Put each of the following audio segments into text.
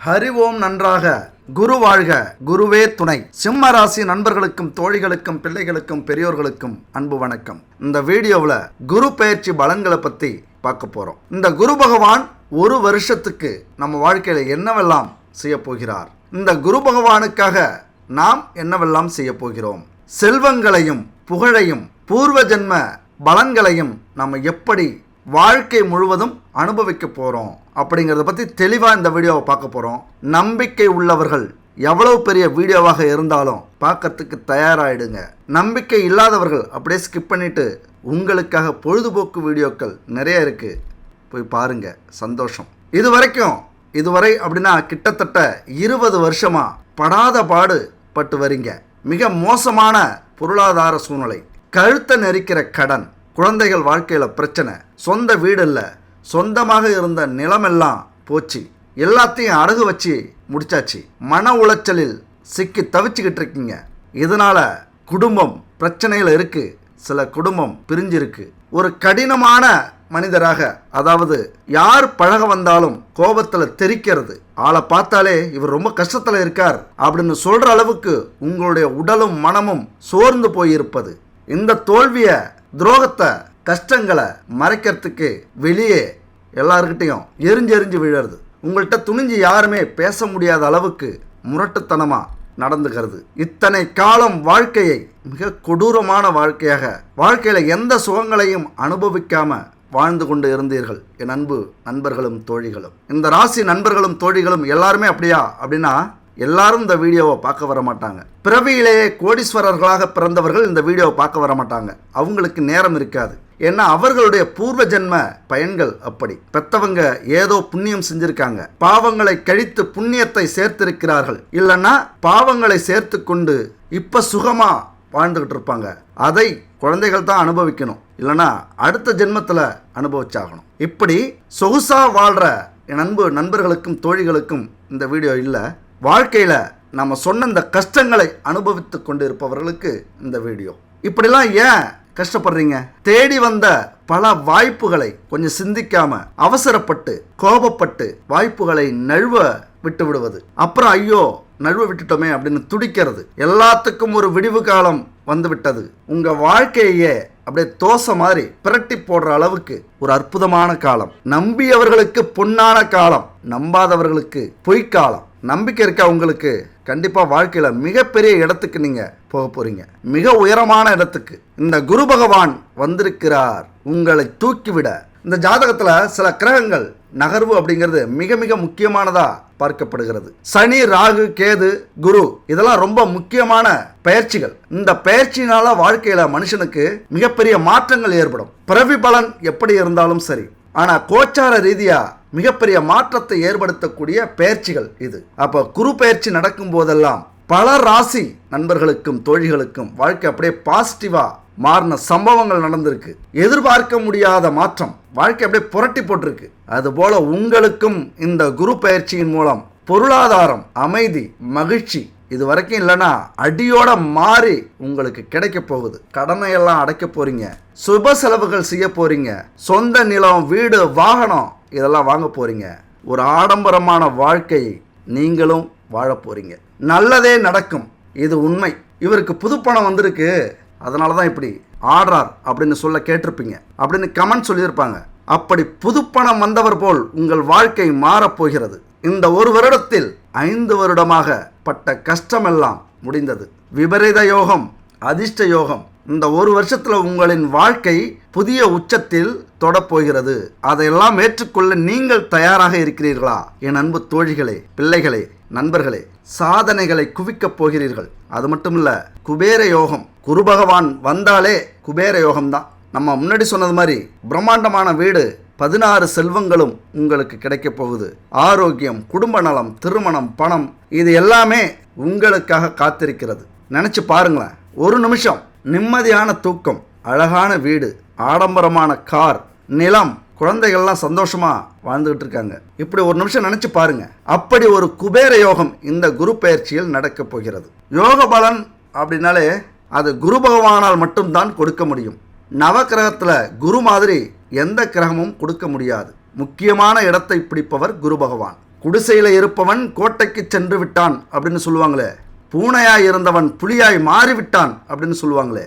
ஹரி ஓம் நன்றாக குரு வாழ்க குருவே துணை. சிம்ம ராசி நண்பர்களுக்கும் தோழிகளுக்கும் பிள்ளைகளுக்கும் பெரியோர்களுக்கும் அன்பு வணக்கம். இந்த வீடியோவில் குரு பெயர்ச்சி பலன்களை பற்றி பார்க்க போகிறோம். இந்த குரு பகவான் ஒரு வருஷத்துக்கு நம்ம வாழ்க்கையில் என்னவெல்லாம் செய்ய போகிறார், இந்த குரு பகவானுக்காக நாம் என்னவெல்லாம் செய்ய போகிறோம், செல்வங்களையும் புகழையும் பூர்வ ஜென்ம பலன்களையும் நம்ம எப்படி வாழ்க்கை முழுவதும் அனுபவிக்க போகிறோம் அப்படிங்கிறத பற்றி தெளிவாக இந்த வீடியோவை பார்க்க போகிறோம். நம்பிக்கை உள்ளவர்கள் எவ்வளவு பெரிய வீடியோவாக இருந்தாலும் பார்க்கறதுக்கு தயாராகிடுங்க. நம்பிக்கை இல்லாதவர்கள் அப்படியே ஸ்கிப் பண்ணிவிட்டு உங்களுக்காக பொழுதுபோக்கு வீடியோக்கள் நிறைய இருக்குது, போய் பாருங்கள். சந்தோஷம். இதுவரை அப்படின்னா கிட்டத்தட்ட 20 வருஷமாக படாத பாடு பட்டு வரீங்க. மிக மோசமான பொருளாதார சூழ்நிலை, கழுத்தை நெரிக்கிற கடன், குழந்தைகள் வாழ்க்கையில் பிரச்சனை, சொந்த வீடு இல்லை, சொந்தமாக இருந்த நிலமெல்லாம் போச்சு, எல்லாத்தையும் அடகு வச்சு முடிச்சாச்சு, மன உளைச்சலில் சிக்கி தவிச்சுக்கிட்டு இருக்கீங்க. இதனால் குடும்பம் பிரச்சனையில் இருக்குது, சில குடும்பம் பிரிஞ்சிருக்கு. ஒரு கடினமான மனிதராக, அதாவது யார் பழக வந்தாலும் கோபத்தில் தெரிக்கிறது, ஆளை பார்த்தாலே இவர் ரொம்ப கஷ்டத்தில் இருக்கார் அப்படின்னு சொல்கிற அளவுக்கு உங்களுடைய உடலும் மனமும் சோர்ந்து போயிருப்பது, இந்த தோல்வியை துரோகத்தை கஷ்டங்களை மறைக்கிறதுக்கு வெளியே எல்லார்கிட்டையும் எரிஞ்செறிஞ்சு விழுறது, உங்கள்கிட்ட துணிஞ்சு யாருமே பேச முடியாத அளவுக்கு முரட்டுத்தனமாக நடந்துக்கிறது. இத்தனை காலம் வாழ்க்கையை மிக கொடூரமான வாழ்க்கையாக, வாழ்க்கையில் எந்த சுகங்களையும் அனுபவிக்காம வாழ்ந்து கொண்டு இருந்தீர்கள் என் அன்பு நண்பர்களும் தோழிகளும். இந்த ராசி நண்பர்களும் தோழிகளும் எல்லாருமே அப்படியா அப்படின்னா எல்லாரும் இந்த வீடியோவை பார்க்க வர மாட்டாங்க. பிறவியிலேயே கோடீஸ்வரர்களாக பிறந்தவர்கள் இந்த வீடியோவை பார்க்க வர மாட்டாங்க. அவங்களுக்கு நேரம் இருக்காது. ஏன்னா அவர்களுடைய பூர்வ ஜென்ம பயன்கள் அப்படி. பெத்தவங்க ஏதோ புண்ணியம் செஞ்சிருக்காங்க, பாவங்களை கழித்து புண்ணியத்தை சேர்த்திருக்கிறார்கள். இல்லைன்னா பாவங்களை சேர்த்து கொண்டு இப்ப சுகமா வாழ்ந்துகிட்டு இருப்பாங்க. அதை குழந்தைகள் தான் அனுபவிக்கணும், இல்லைன்னா அடுத்த ஜென்மத்தில் அனுபவிச்சாகணும். இப்படி சொகுசா வாழ்ற என் அன்பு நண்பர்களுக்கும் தோழிகளுக்கும் இந்த வீடியோ இல்லை. வாழ்க்கையில் நம்ம சொன்ன இந்த கஷ்டங்களை அனுபவித்து கொண்டு இருப்பவர்களுக்கு இந்த வீடியோ. இப்படிலாம் ஏன் கஷ்டப்படுறீங்க? தேடி வந்த பல வாய்ப்புகளை கொஞ்சம் சிந்திக்காம அவசரப்பட்டு கோபப்பட்டு வாய்ப்புகளை நழுவ விட்டு விடுவது, அப்புறம் ஐயோ நழுவ விட்டுட்டோமே அப்படின்னு துடிக்கிறது. எல்லாத்துக்கும் ஒரு விடிவு காலம் வந்து விட்டது. உங்க வாழ்க்கையே அப்படியே தோசை மாதிரி பிரட்டி போடுற அளவுக்கு ஒரு அற்புதமான காலம். நம்பியவர்களுக்கு பொன்னான காலம், நம்பாதவர்களுக்கு பொய்க்காலம். நம்பிக்கை இருக்கா உங்களுக்கு? கண்டிப்பா வாழ்க்கையில மிகப்பெரிய இடத்துக்கு நீங்க போக போறீங்க, மிக உயரமான இடத்துக்கு இந்த குரு பகவான் வந்திருக்கிறார் உங்களை தூக்கிவிட. இந்த ஜாதகத்துல சில கிரகங்கள் நகர்வு அப்படிங்கிறது மிக மிக முக்கியமானதா பார்க்கப்படுகிறது. சனி, ராகு, கேது, குரு இதெல்லாம் ரொம்ப முக்கியமான பயிற்சிகள். இந்த பயிற்சியினால வாழ்க்கையில மனுஷனுக்கு மிகப்பெரிய மாற்றங்கள் ஏற்படும். பிறவி பலன் எப்படி இருந்தாலும் சரி, ஆனா கோச்சார ரீதியா மிகப்பெரிய மாற்றத்தை ஏற்படுத்தக்கூடிய பயிற்சிகள் இது. அப்ப குரு பயிற்சி நடக்கும் போதெல்லாம் பல ராசி நண்பர்களுக்கும் தோழிகளுக்கும் வாழ்க்கை அப்படியே பாசிட்டிவா மாறின சம்பவங்கள் நடந்திருக்கு. எதிர்பார்க்க முடியாத மாற்றம், வாழ்க்கை அப்படியே புரட்டி போட்டிருக்கு. அதுபோல உங்களுக்கும் இந்த குரு பயிற்சியின் மூலம் பொருளாதாரம், அமைதி, மகிழ்ச்சி இது வரைக்கும் இல்லைன்னா அடியோட மாறி உங்களுக்கு கிடைக்க போகுது. கடனை எல்லாம் அடைக்க போறீங்க, சுப செலவுகள் செய்ய போறீங்க, சொந்த நிலம், வீடு, வாகனம் இதெல்லாம் வாங்க போறீங்க. ஒரு ஆடம்பரமான வாழ்க்கையை நீங்களும் வாழ போறீங்க. நல்லதே நடக்கும், இது உண்மை. இவருக்கு புது பணம் வந்திருக்கு, அதனால தான் இப்படி ஆடுறார் அப்படின்னு சொல்ல கேட்டிருப்பீங்க, அப்படின்னு கமெண்ட் சொல்லியிருப்பாங்க. அப்படி புது பணம் வந்தவர் போல் உங்கள் வாழ்க்கை மாறப்போகிறது. இந்த ஒரு வருடத்தில் 5 வருடமாக பட்ட கஷ்டமெல்லாம் முடிந்தது. விபரீத யோகம், அதிர்ஷ்ட யோகம். இந்த ஒரு வருஷத்துல உங்களின் வாழ்க்கை புதிய உச்சத்தில் தொடப்போகிறது. அதையெல்லாம் ஏற்றுக்கொள்ள நீங்கள் தயாராக இருக்கிறீர்களா என் அன்பு தோழிகளே, பிள்ளைகளே, நண்பர்களே? சாதனைகளை குவிக்கப் போகிறீர்கள். அது மட்டும் இல்ல, குபேர யோகம். குரு பகவான் வந்தாலே குபேர யோகம்தான். நம்ம முன்னாடி சொன்னது மாதிரி பிரம்மாண்டமான வீடு, 16 செல்வங்களும் உங்களுக்கு கிடைக்க போகுது. ஆரோக்கியம், குடும்ப நலம், திருமணம், பணம் இது எல்லாமே உங்களுக்காக காத்திருக்கிறது. நினைச்சு பாருங்களேன். ஒரு நிமிஷம் நிம்மதியான தூக்கம், அழகான வீடு, ஆடம்பரமான கார், நிலம், குழந்தைகள்லாம் சந்தோஷமா வாழ்ந்துகிட்டு இருக்காங்க. இப்படி ஒரு நிமிஷம் நினைச்சு பாருங்க. அப்படி ஒரு குபேர யோகம் இந்த குரு பயிற்சியில் நடக்க போகிறது. யோக பலன் அப்படின்னாலே அது குரு பகவானால் மட்டும்தான் கொடுக்க முடியும். நவக்கிரகத்துல குரு மாதிரி எந்த கிரகமும் கொடுக்க முடியாது. முக்கியமான இடத்தை பிடிப்பவர் குரு பகவான். குடிசையில் இருப்பவன் கோட்டைக்கு சென்று விட்டான் அப்படின்னு சொல்லுவாங்களே, பூனையாய் இருந்தவன் புலியாய் மாறிவிட்டான் அப்படின்னு சொல்லுவாங்களே,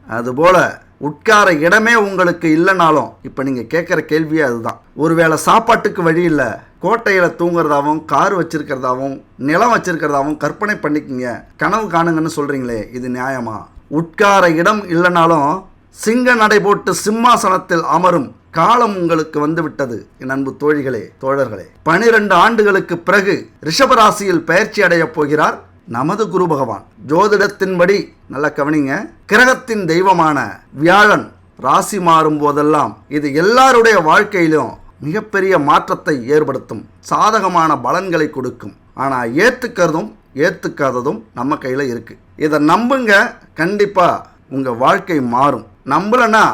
அதுபோல் உட்கார இடமே உங்களுக்கு இல்லைனாலும் இப்போ நீங்கள் கேட்குற கேள்வியே அதுதான். ஒருவேளை சாப்பாட்டுக்கு வழி இல்லை, கோட்டையில் தூங்குறதாகவும் கார் வச்சிருக்கிறதாகவும் நிலம் வச்சிருக்கிறதாகவும் கற்பனை பண்ணிக்கிங்க, கனவு காணுங்கன்னு சொல்கிறீங்களே, இது நியாயமா? உட்கார இடம் இல்லைனாலும் சிங்க நடை போட்டு சிம்மாசனத்தில் அமரும் காலம் உங்களுக்கு வந்து விட்டது என் அன்பு தோழிகளே, தோழர்களே. 12 ஆண்டுகளுக்கு பிறகு ரிஷபராசியில் பயிற்சி அடைய போகிறார் நமது குரு பகவான். ஜோதிடத்தின்படி நல்ல கவனிங்க, கிரகத்தின் தெய்வமான வியாழன் ராசி மாறும் போதெல்லாம் இது எல்லாருடைய வாழ்க்கையிலும் மிகப்பெரிய மாற்றத்தை ஏற்படுத்தும், சாதகமான பலன்களை கொடுக்கும். ஆனால் ஏற்றுக்கிறதும் ஏற்றுக்காததும் நம்ம கையில் இருக்குது. இதை நம்புங்க, கண்டிப்பாக உங்கள் வாழ்க்கை மாறும். நம்பலைன்னா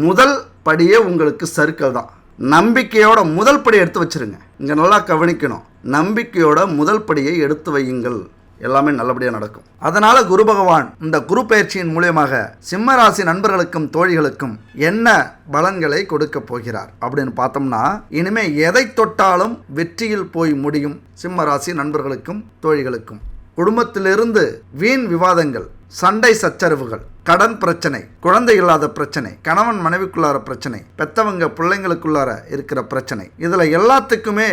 முதல் படியே உங்களுக்கு சறுக்கல் தான். நம்பிக்கையோட முதல் படி எடுத்து வச்சிருங்க. இங்கே நல்லா கவனிக்கணும், நம்பிக்கையோட முதல் படியை எடுத்து வையுங்கள், எல்லாமே நல்லபடியாக நடக்கும். அதனால் குரு பகவான் இந்த குரு பயிற்சியின் மூலியமாக சிம்ம ராசி நண்பர்களுக்கும் தோழிகளுக்கும் என்ன பலன்களை கொடுக்க போகிறார் அப்படின்னு பார்த்தோம்னா, இனிமே எதை தொட்டாலும் வெற்றியில் போய் முடியும். சிம்ம ராசி நண்பர்களுக்கும் தோழிகளுக்கும் குடும்பத்திலிருந்து வீண் விவாதங்கள், சண்டை சச்சரவுகள், கடன் பிரச்சனை, குழந்தை இல்லாத பிரச்சனை, கணவன் மனைவிக்குள்ளார பிரச்சனை, பெத்தவங்க பிள்ளைங்களுக்குள்ளார இருக்கிற பிரச்சனை, இதில் எல்லாத்துக்குமே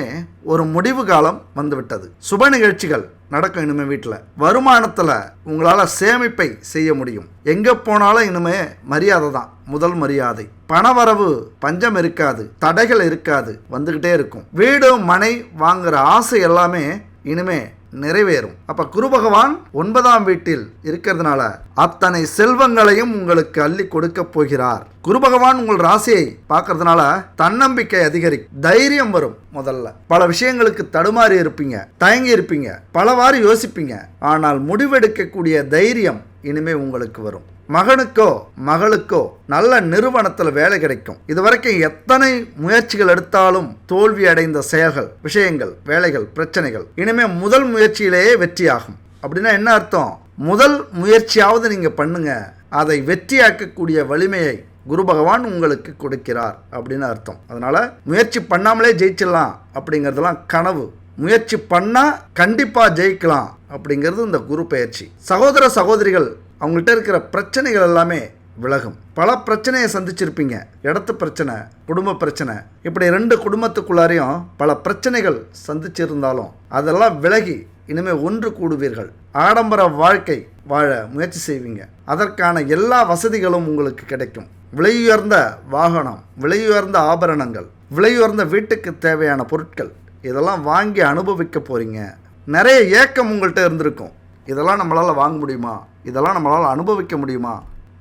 ஒரு முடிவு காலம் வந்துவிட்டது. சுப நிகழ்ச்சிகள் நடக்கும் இனிமே. வீட்டில் வருமானத்தில் உங்களால் சேமிப்பை செய்ய முடியும். எங்கே போனாலும் இனிமே மரியாதை தான், முதல் மரியாதை. பணவரவு பஞ்சம் இருக்காது, தடைகள் இருக்காது, வந்துக்கிட்டே இருக்கும். வீடு மனை வாங்குற ஆசை எல்லாமே இனிமே நிறைவேறும். அப்ப குரு பகவான் 9ஆம் வீட்டில் இருக்கிறதுனால அத்தனை செல்வங்களையும் உங்களுக்கு அள்ளி கொடுக்க போகிறார். குரு பகவான் உங்கள் ராசியை பார்க்கறதுனால தன்னம்பிக்கை அதிகரிக்கும், தைரியம் வரும். முதல்ல பல விஷயங்களுக்கு தடுமாறி இருப்பீங்க, தயங்கி இருப்பீங்க, பலவாறு யோசிப்பீங்க. ஆனால் முடிவெடுக்கக்கூடிய தைரியம் இனிமே உங்களுக்கு வரும். மகனுக்கோ மகளுக்கோ நல்ல நிறுவனத்தில் வேலை கிடைக்கும். இதுவரைக்கும் எத்தனை முயற்சிகள் எடுத்தாலும் தோல்வி அடைந்த செயல்கள், விஷயங்கள், வேலைகள், பிரச்சனைகள் இனிமே முதல் முயற்சியிலேயே வெற்றியாகும். அப்படின்னா என்ன அர்த்தம்? முதல் முயற்சியாவது நீங்க பண்ணுங்க, அதை வெற்றியாக்கக்கூடிய வலிமையை குரு பகவான் உங்களுக்கு கொடுக்கிறார் அப்படின்னு அர்த்தம். அதனால முயற்சி பண்ணாமலே ஜெயிச்சிடலாம் அப்படிங்கிறதுலாம் கனவு. முயற்சி பண்ணா கண்டிப்பா ஜெயிக்கலாம் அப்படிங்கிறது இந்த குரு பயிற்சி. சகோதர சகோதரிகள் அவங்கள்ட்ட இருக்கிற பிரச்சனைகள் எல்லாமே விலகும். பல பிரச்சனையை சந்திச்சிருப்பீங்க, இடத்து பிரச்சனை, குடும்ப பிரச்சனை, இப்படி 2 குடும்பத்துக்குள்ளாரையும் பல பிரச்சனைகள் சந்திச்சிருந்தாலும் அதெல்லாம் விலகி இனிமே ஒன்று கூடுவீர்கள். ஆடம்பர வாழ்க்கை வாழ முயற்சி செய்வீங்க. அதற்கான எல்லா வசதிகளும் உங்களுக்கு கிடைக்கும். விலையுயர்ந்த வாகனம், விலையுயர்ந்த ஆபரணங்கள், விலையுயர்ந்த வீட்டுக்கு தேவையான பொருட்கள் இதெல்லாம் வாங்கி அனுபவிக்க போறீங்க. நிறைய ஏக்கம் உங்கள்கிட்ட இருந்திருக்கும், இதெல்லாம் நம்மளால் வாங்க முடியுமா, இதெல்லாம் நம்மளால் அனுபவிக்க முடியுமா,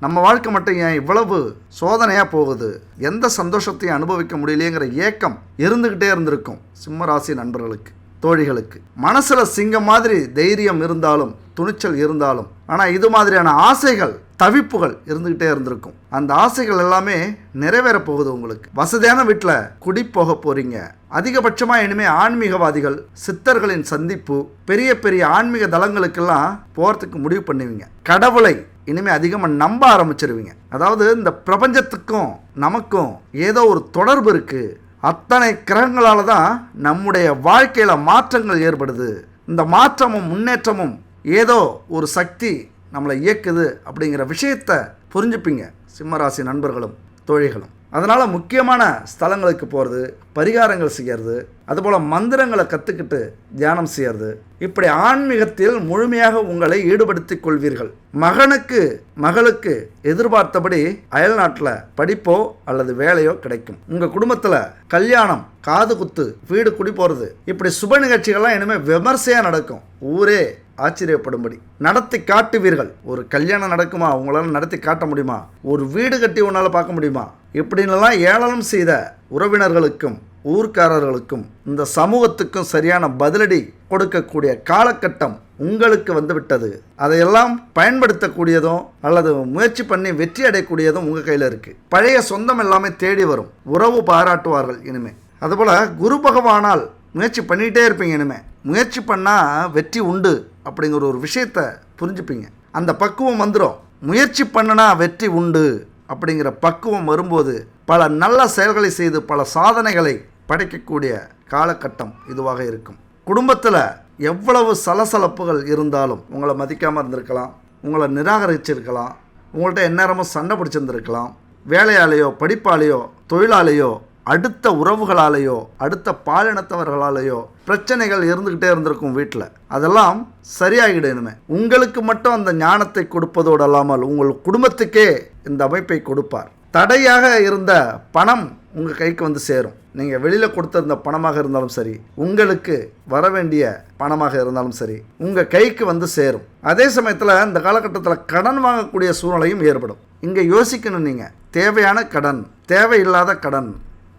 நம்ம வாழ்க்கை மட்டும் ஏன் இவ்வளவு சோதனையாக போகுது, எந்த சந்தோஷத்தையும் அனுபவிக்க முடியலையேங்கிற ஏக்கம் இருந்துக்கிட்டே இருந்திருக்கும். சிம்ம ராசி நண்பர்களுக்கு, தோழிகளுக்கு மனசில் சிங்கம் மாதிரி தைரியம் இருந்தாலும், துணிச்சல் இருந்தாலும், ஆனால் இது மாதிரியான ஆசைகள், தவிப்புகள் இருந்துக்கிட்டே இருந்திருக்கும். அந்த ஆசைகள் எல்லாமே நிறைவேற போகுது. உங்களுக்கு வசதியான வீட்டில் குடி போக போறீங்க. அதிகபட்சமாக இனிமே ஆன்மீகவாதிகள், சித்தர்களின் சந்திப்பு, பெரிய பெரிய ஆன்மீக தலங்களுக்கெல்லாம் போகிறதுக்கு முடிவு பண்ணுவீங்க. கடவுளை இனிமே அதிகமாக நம்ப ஆரம்பிச்சிருவீங்க. அதாவது இந்த பிரபஞ்சத்துக்கும் நமக்கும் ஏதோ ஒரு தொடர்பு இருக்கு. அத்தனை கிரகங்களால தான் நம்முடைய வாழ்க்கையில மாற்றங்கள் ஏற்படுது. இந்த மாற்றமும் முன்னேற்றமும் ஏதோ ஒரு சக்தி நம்மளை இயக்குது அப்படிங்கிற விஷயத்தை புரிஞ்சுப்பீங்க சிம்மராசி நண்பர்களும் தோழிகளும். அதனால் முக்கியமான ஸ்தலங்களுக்கு போகிறது, பரிகாரங்கள் செய்கிறது, அதுபோல் மந்திரங்களை கற்றுக்கிட்டு தியானம் செய்கிறது, இப்படி ஆன்மீகத்தில் முழுமையாக உங்களை ஈடுபடுத்திக் கொள்வீர்கள். மகனுக்கு மகளுக்கு எதிர்பார்த்தபடி அயல்நாட்டில் படிப்போ அல்லது வேலையோ கிடைக்கும். உங்கள் குடும்பத்தில் கல்யாணம், காது குத்து, வீடு குடி போகிறது, இப்படி சுப நிகழ்ச்சிகள்லாம் இனிமேல் விமர்சையாக நடக்கும். ஊரே ஆச்சரியப்படும்படி நடத்தி காட்டுவீர்கள். ஒரு கல்யாணம் நடக்குமா, உங்களால் நடத்தி காட்ட முடியுமா? ஒரு வீடு கட்டி உன்னால் பார்க்க முடியுமா? இப்படின்லாம் ஏளனம் செய்த உறவினர்களுக்கும் ஊர்க்காரர்களுக்கும் இந்த சமூகத்துக்கும் சரியான பதிலடி கொடுக்கக்கூடிய காலகட்டம் உங்களுக்கு வந்துவிட்டது. அதையெல்லாம் பயன்படுத்தக்கூடியதும் அல்லது முயற்சி பண்ணி வெற்றி அடையக்கூடியதும் உங்கள் கையில் இருக்குது. பழைய சொந்தம் எல்லாமே தேடி வரும், உறவு பாராட்டுவார்கள் இனிமே. அதுபோல் குரு பகவானால் முயற்சி பண்ணிகிட்டே இருப்பீங்க. இனிமே முயற்சி பண்ணால் வெற்றி உண்டு அப்படிங்கிற ஒரு விஷயத்தை புரிஞ்சுப்பீங்க. அந்த பக்குவம் வந்துடும். முயற்சி பண்ணினா வெற்றி உண்டு அப்படிங்கிற பக்குவம் வரும்போது பல நல்ல செயல்களை செய்து பல சாதனைகளை படைக்கக்கூடிய காலகட்டம் இதுவாக இருக்கும். குடும்பத்தில் எவ்வளவு சலசலப்புகள் இருந்தாலும் உங்களை மதிக்காமல் இருந்திருக்கலாம், உங்களை நிராகரிச்சிருக்கலாம், உங்கள்கிட்ட எந்நேரமும் சண்டை பிடிச்சிருந்துருக்கலாம், வேலையாலேயோ படிப்பாலேயோ தொழிலாலேயோ அடுத்த உறவுகளாலேயோ அடுத்த பாலினத்தவர்களாலேயோ பிரச்சனைகள் இருந்துக்கிட்டே இருந்திருக்கும் வீட்டில். அதெல்லாம் சரியாகிடுமே. உங்களுக்கு மட்டும் அந்த ஞானத்தை கொடுப்பதோடு அல்லாமல் உங்கள் குடும்பத்துக்கே இந்த அமைப்பை கொடுப்பார். தடையாக இருந்த பணம் உங்கள் கைக்கு வந்து சேரும். நீங்கள் வெளியில் கொடுத்திருந்த பணமாக இருந்தாலும் சரி, உங்களுக்கு வர வேண்டிய பணமாக இருந்தாலும் சரி, உங்கள் கைக்கு வந்து சேரும். அதே சமயத்தில் இந்த காலகட்டத்தில் கடன் வாங்கக்கூடிய சூழ்நிலையும் ஏற்படும். இங்கே யோசிக்கணும், நீங்கள் தேவையான கடன், தேவையில்லாத கடன்,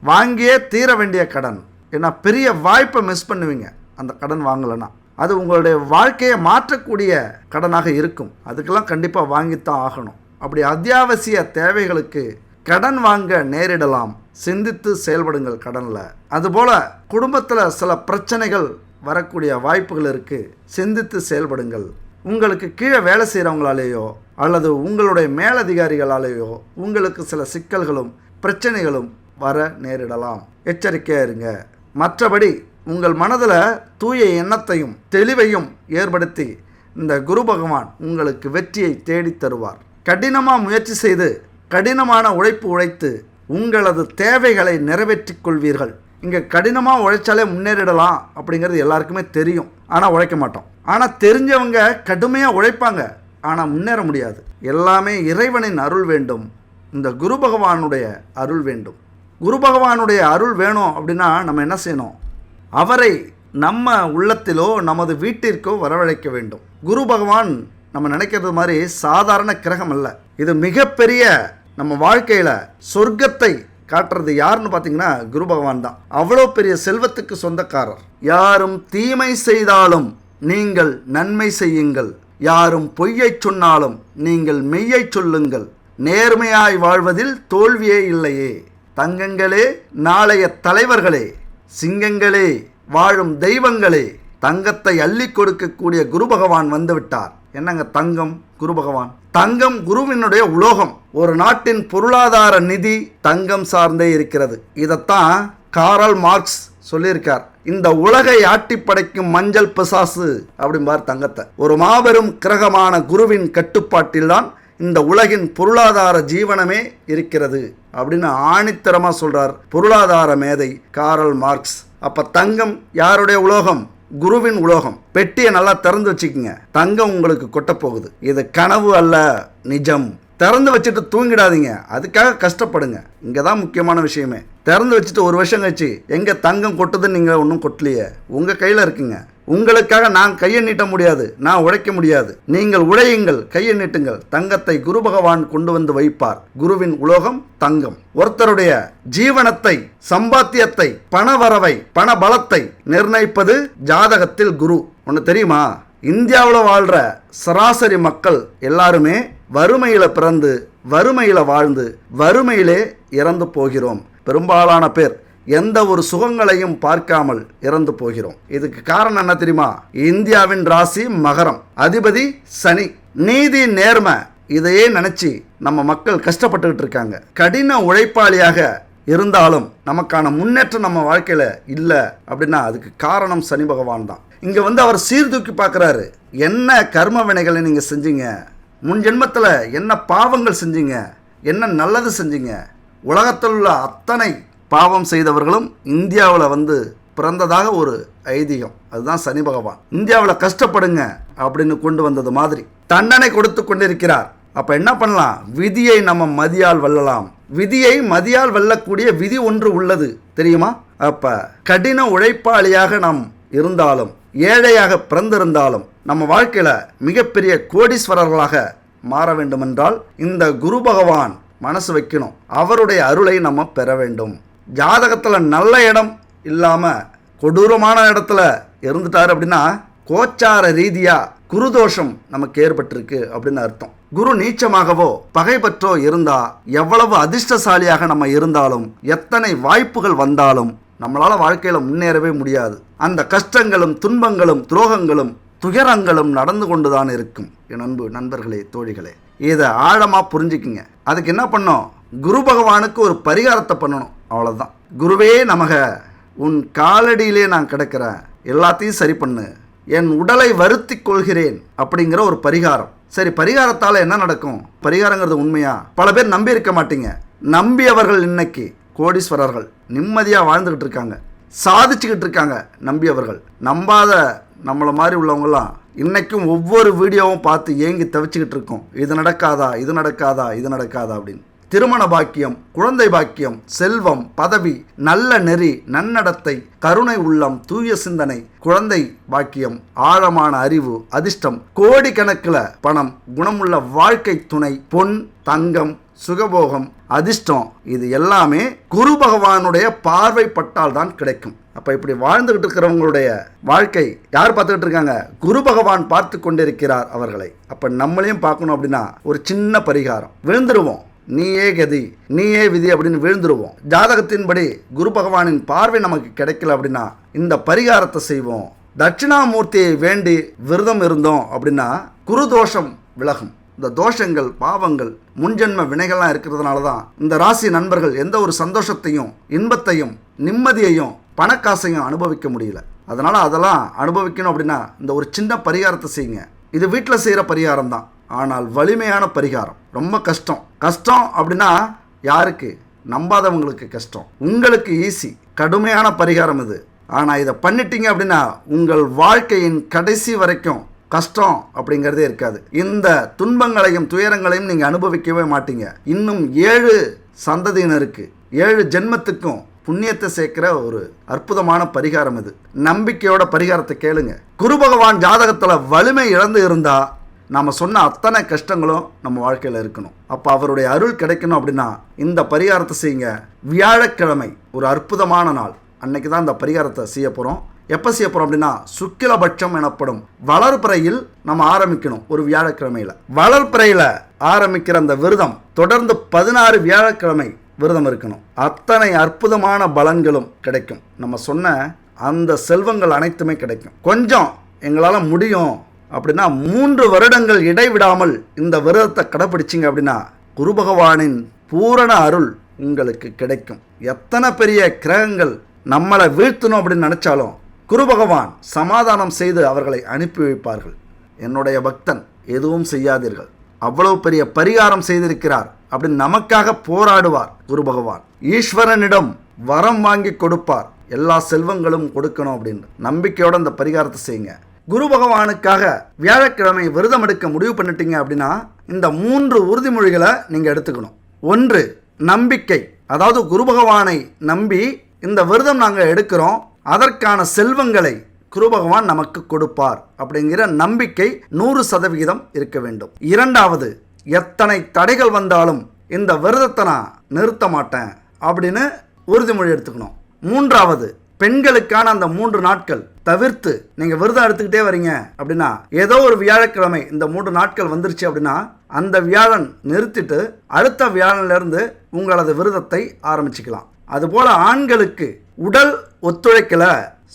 வாங்கியே தீர வேண்டிய கடன், ஏன்னா பெரிய வாய்ப்பை மிஸ் பண்ணுவீங்க அந்த கடன் வாங்கலைன்னா. அது உங்களுடைய வாழ்க்கையை மாற்றக்கூடிய கடனாக இருக்கும். அதுக்கெல்லாம் கண்டிப்பாக வாங்கித்தான் ஆகணும். அப்படி அத்தியாவசிய தேவைகளுக்கு கடன் வாங்க நேரிடலாம். சிந்தித்து செயல்படுங்கள் கடனில். அதுபோல் குடும்பத்தில் சில பிரச்சனைகள் வரக்கூடிய வாய்ப்புகள் இருக்குது. சிந்தித்து செயல்படுங்கள். உங்களுக்கு கீழே வேலை செய்கிறவங்களாலேயோ அல்லது உங்களுடைய மேலதிகாரிகளாலேயோ உங்களுக்கு சில சிக்கல்களும் பிரச்சனைகளும் வர நேரிடலாம். எச்சரிக்கையாக இருங்க. மற்றபடி உங்கள் மனதில் தூய எண்ணத்தையும் தெளிவையும் ஏற்படுத்தி இந்த குரு பகவான் உங்களுக்கு வெற்றியை தேடித் தருவார். கடினமாக முயற்சி செய்து கடினமான உழைத்து உங்களது தேவைகளை நிறைவேற்றிக் கொள்வீர்கள். இங்கே கடினமாக உழைச்சாலே முன்னேறிடலாம் அப்படிங்கிறது எல்லாருக்குமே தெரியும். ஆனால் உழைக்க மாட்டோம். ஆனால் தெரிஞ்சவங்க கடுமையாக உழைப்பாங்க, ஆனால் முன்னேற முடியாது. எல்லாமே இறைவனின் அருள் வேண்டும். இந்த குரு பகவானுடைய அருள் வேண்டும். குரு பகவானுடைய அருள் வேணும் அப்படின்னா நம்ம என்ன செய்யணும்? அவரை நம்ம உள்ளத்திலோ நமது வீட்டிற்கோ வரவழைக்க வேண்டும். குரு பகவான் நம்ம நினைக்கிறது மாதிரி சாதாரண கிரகம் அல்ல. இது மிகப்பெரிய நம்ம வாழ்க்கையில் சொர்க்கத்தை காட்டுறது யாருன்னு பார்த்தீங்கன்னா குரு பகவான் தான். அவ்வளோ பெரிய செல்வத்துக்கு சொந்தக்காரர். யாரும் தீமை செய்தாலும் நீங்கள் நன்மை செய்யுங்கள், யாரும் பொய்யை சொன்னாலும் நீங்கள் மெய்யை சொல்லுங்கள், நேர்மையாய் வாழ்வதில் தோல்வியே இல்லையே. தங்கங்களே, நாளைய தலைவர்களே, சிங்கங்களே, வாழும் தெய்வங்களே, தங்கத்தை அள்ளி கொடுக்கக்கூடிய குரு பகவான் வந்துவிட்டார். என்னங்க தங்கம்? குரு பகவான். தங்கம் குருவினுடைய உலோகம். ஒரு நாட்டின் பொருளாதார நிதி தங்கம் சார்ந்தே இருக்கிறது. இதைத்தான் காரல் மார்க்ஸ் சொல்லியிருக்கார். இந்த உலகை ஆட்டி படைக்கும் மஞ்சள் பிசாசு அப்படிம்பார் தங்கத்தை. ஒரு மாபெரும் கிரகமான குருவின் கட்டுப்பாட்டில்தான் இந்த உலகின் பொருளாதார ஜீவனமே இருக்கிறது அப்படின்னு ஆணித்தரமா சொல்றார் பொருளாதார மேதை காரல் மார்க்ஸ். அப்ப தங்கம் யாருடைய உலோகம்? குருவின் உலோகம். பெட்டியை நல்லா திறந்து வச்சுக்கோங்க, தங்கம் உங்களுக்கு கொட்ட போகுது. இது கனவு அல்ல, நிஜம். திறந்து வச்சுட்டு தூங்கிடாதீங்க, அதுக்காக கஷ்டப்படுங்க. இங்கே தான் முக்கியமான விஷயமே. திறந்து வச்சுட்டு ஒரு வருஷம் கழிச்சு எங்கே தங்கம் கொட்டுதுன்னு நீங்கள் ஒன்றும் கொட்டலையே, உங்கள் கையில் இருக்குங்க. உங்களுக்காக நான் கையை நீட்ட முடியாது, நான் உழைக்க முடியாது. நீங்கள் உழையுங்கள், கையை நீட்டுங்கள். தங்கத்தை குரு பகவான் கொண்டு வந்து வைப்பார். குருவின் உலோகம் தங்கம். ஒருத்தருடைய ஜீவனத்தை, சம்பாத்தியத்தை, பணவரவை, பண பலத்தை நிர்ணயிப்பது ஜாதகத்தில் குரு. ஒன்று தெரியுமா? இந்தியாவில் வாழ்கிற சராசரி மக்கள் எல்லாருமே வறுமையில் பிறந்து வறுமையில் வாழ்ந்து வறுமையிலே இறந்து போகிறோம். பெரும்பாலான பேர் எந்த ஒரு சுகங்களையும் பார்க்காமல் இறந்து போகிறோம். இதுக்கு காரணம் என்ன தெரியுமா? இந்தியாவின் ராசி மகரம், அதிபதி சனி. நீதி, நேர்மை, இதையே நினைச்சு நம்ம மக்கள் கஷ்டப்பட்டுக்கிட்டு இருக்காங்க. கடின உழைப்பாளியாக இருந்தாலும் நமக்கான முன்னேற்றம் நம்ம வாழ்க்கையில இல்லை அப்படின்னா அதுக்கு காரணம் சனி பகவான் தான். இங்க வந்து அவர் சீர்தூக்கி பார்க்குறாரு. என்ன கர்ம வினைகளை நீங்க செஞ்சீங்க, முன் ஜென்மத்தில் என்ன பாவங்கள் செஞ்சீங்க, என்ன நல்லது செஞ்சீங்க. உலகத்தில் உள்ள அத்தனை பாவம் செய்தவர்களும் இந்தியாவில் வந்து பிறந்ததாக ஒரு ஐதீகம். அதுதான் சனி பகவான். இந்தியாவில் கஷ்டப்படுங்க அப்படின்னு கொண்டு வந்தது மாதிரி தண்டனை கொடுத்து கொண்டிருக்கிறார். அப்போ என்ன பண்ணலாம்? விதியை நம்ம மதியால் வெல்லலாம். விதியை மதியால் வெல்லக்கூடிய விதி ஒன்று உள்ளது தெரியுமா? அப்போ கடின உழைப்பாளியாக நாம் இருந்தாலும் ஏழையாக பிறந்திருந்தாலும் நம்ம வாழ்க்கையில் மிகப்பெரிய கோடீஸ்வரர்களாக மாற வேண்டுமென்றால் இந்த குரு பகவான் மனசு வைக்கணும். அவருடைய அருளை நம்ம பெற வேண்டும். ஜாதகத்தில் நல்ல இடம் இல்லாமல் கொடூரமான இடத்துல இருந்துட்டார் அப்படின்னா கோச்சார ரீதியாக குருதோஷம் நமக்கு ஏற்பட்டிருக்கு அப்படின்னு அர்த்தம். குரு நீச்சமாகவோ பகைபற்றோ இருந்தா எவ்வளவு அதிர்ஷ்டசாலியாக நம்ம இருந்தாலும் எத்தனை வாய்ப்புகள் வந்தாலும் நம்மளால வாழ்க்கையில் முன்னேறவே முடியாது. அந்த கஷ்டங்களும் துன்பங்களும் துரோகங்களும் துயரங்களும் நடந்து கொண்டுதான் இருக்கும். என் அன்பு நண்பர்களே, தோழிகளே, இதை ஆழமாக புரிஞ்சுக்குங்க. அதுக்கு என்ன பண்ணோம்? குரு பகவானுக்கு ஒரு பரிகாரத்தை பண்ணணும், அவ்வளோதான். குருவே நமக, உன் காலடியிலே நான் கிடக்கிறேன், எல்லாத்தையும் சரி பண்ணு, என் உடலை வருத்தி கொள்கிறேன் அப்படிங்கிற ஒரு பரிகாரம். சரி, பரிகாரத்தால் என்ன நடக்கும்? பரிகாரங்கிறது உண்மையா? பல பேர் நம்பி இருக்க மாட்டீங்க. நம்பியவர்கள் இன்னைக்கு கோடீஸ்வரர்கள், நிம்மதியாக வாழ்ந்துக்கிட்டு இருக்காங்க, சாதிச்சுக்கிட்டு இருக்காங்க. நம்பியவர்கள். நம்பாத நம்மளை மாதிரி உள்ளவங்களாம் இன்றைக்கும் ஒவ்வொரு வீடியோவும் பார்த்து ஏங்கி தவிச்சுக்கிட்டு இருக்கோம். இது நடக்காதா, இது நடக்காதா, இது நடக்காதா அப்படின்னு. திருமண பாக்கியம், குழந்தை பாக்கியம், செல்வம், பதவி, நல்ல நெறி, நன்னடத்தை, கருணை உள்ளம், தூய சிந்தனை, குழந்தை பாக்கியம், ஆழமான அறிவு, அதிர்ஷ்டம், கோடிக்கணக்கில் பணம், குணமுள்ள வாழ்க்கை துணை, பொன், தங்கம், சுகபோகம், அதிர்ஷ்டம், இது எல்லாமே குரு பகவானுடைய பார்வைப்பட்டால் தான் கிடைக்கும். அப்போ இப்படி வாழ்ந்துகிட்டு இருக்கிறவங்களுடைய வாழ்க்கை யார் பார்த்துக்கிட்டு இருக்காங்க? குரு பகவான் பார்த்து கொண்டிருக்கிறார் அவர்களை. அப்போ நம்மளையும் பார்க்கணும் அப்படின்னா ஒரு சின்ன பரிகாரம். விழுந்துருவோம், நீயே கதி, நீயே விதி அப்படின்னு விழுந்துருவோம். ஜாதகத்தின்படி குரு பகவானின் பார்வை நமக்கு கிடைக்கல அப்படின்னா இந்த பரிகாரத்தை செய்வோம். தட்சிணாமூர்த்தியை வேண்டி விரதம் இருந்தோம் அப்படின்னா குரு தோஷம் விலகும். இந்த தோஷங்கள், பாவங்கள், முன்ஜென்ம வினைகள்லாம் இருக்கிறதுனால தான் இந்த ராசி நண்பர்கள் எந்த ஒரு சந்தோஷத்தையும், இன்பத்தையும், நிம்மதியையும், பணக்காசையும் அனுபவிக்க முடியல. அதனால் அதெல்லாம் அனுபவிக்கணும் அப்படின்னா இந்த ஒரு சின்ன பரிகாரத்தை செய்யுங்க. இது வீட்டில் செய்கிற பரிகாரம் தான், ஆனால் வலிமையான பரிகாரம். ரொம்ப கஷ்டம். கஷ்டம் அப்படின்னா யாருக்கு? நம்பாதவங்களுக்கு கஷ்டம். உங்களுக்கு ஈஸி. கடுமையான பரிகாரம் இது. ஆனால் இதை பண்ணிட்டீங்க அப்படின்னா உங்கள் வாழ்க்கையின் கடைசி வரைக்கும் கஷ்டம் அப்படிங்கிறதே இருக்காது. இந்த துன்பங்களையும் துயரங்களையும் நீங்கள் அனுபவிக்கவே மாட்டீங்க. இன்னும் 7 சந்ததியினருக்கு 7 ஜென்மத்துக்கும் புண்ணியத்தை சேர்க்கிற ஒரு அற்புதமான பரிகாரம் இது. நம்பிக்கையோட பரிகாரத்தை கேளுங்க. குரு பகவான் ஜாதகத்தில் வலிமை இழந்து இருந்தால் நாம் சொன்ன அத்தனை கஷ்டங்களும் நம்ம வாழ்க்கையில் இருக்கணும். அப்போ அவருடைய அருள் கிடைக்கணும் அப்படின்னா இந்த பரிகாரத்தை செய்யுங்க. வியாழக்கிழமை ஒரு அற்புதமான நாள். அன்னைக்கு தான் இந்த பரிகாரத்தை செய்ய போகிறோம். எப்போ செய்ய போகிறோம் அப்படின்னா சுக்கிலபட்சம் எனப்படும் வளர்பிறையில் நம்ம ஆரம்பிக்கணும். ஒரு வியாழக்கிழமையில் வளர்பிறையில் ஆரம்பிக்கிற அந்த விரதம் தொடர்ந்து 16 வியாழக்கிழமை விரதம் இருக்கணும். அத்தனை அற்புதமான பலன்களும் கிடைக்கும். நம்ம சொன்ன அந்த செல்வங்கள் அனைத்துமே கிடைக்கும். கொஞ்சம் எங்களால் முடியும் அப்படின்னா 3 வருடங்கள் இடைவிடாமல் இந்த விரதத்தை கடைப்பிடிச்சிங்க அப்படின்னா குரு பகவானின் பூரண அருள் உங்களுக்கு கிடைக்கும். எத்தனை பெரிய கிரகங்கள் நம்மளை வீழ்த்தணும் அப்படின்னு நினச்சாலும் குரு பகவான் சமாதானம் செய்து அவர்களை அனுப்பி வைப்பார்கள். என்னுடைய பக்தன், எதுவும் செய்யாதீர்கள், அவ்வளவு பெரிய பரிகாரம் செய்திருக்கிறார் அப்படின்னு நமக்காக போராடுவார் குரு பகவான். ஈஸ்வரனிடம் வரம் வாங்கி கொடுப்பார். எல்லா செல்வங்களும் கொடுக்கணும் அப்படின்னு நம்பிக்கையோட இந்த பரிகாரத்தை செய்யுங்க. குரு பகவானுக்காக வியாழக்கிழமை விரதம் எடுக்க முடிவு பண்ணிட்டீங்க அப்படின்னா இந்த 3 உறுதிமொழிகளை நீங்கள் எடுத்துக்கணும். 1, நம்பிக்கை. அதாவது குரு பகவானை நம்பி இந்த விரதம் நாங்கள் எடுக்கிறோம், அதற்கான செல்வங்களை குரு பகவான் நமக்கு கொடுப்பார் அப்படிங்கிற நம்பிக்கை 100% இருக்க வேண்டும். 2வது, எத்தனை தடைகள் வந்தாலும் இந்த விரதத்தை நான் நிறுத்த மாட்டேன் அப்படின்னு உறுதிமொழி எடுத்துக்கணும். 3வது, பெண்களுக்கான அந்த 3 நாட்கள் தவிர்த்து நீங்கள் விரதம் எடுத்துக்கிட்டே வரீங்க அப்படின்னா ஏதோ ஒரு வியாழக்கிழமை இந்த 3 நாட்கள் வந்துருச்சு அப்படின்னா அந்த வியாழன் நிறுத்திட்டு அடுத்த வியாழன்லேருந்து உங்களது விரதத்தை ஆரம்பிச்சுக்கலாம். அதுபோல் ஆண்களுக்கு உடல் ஒத்துழைக்கல,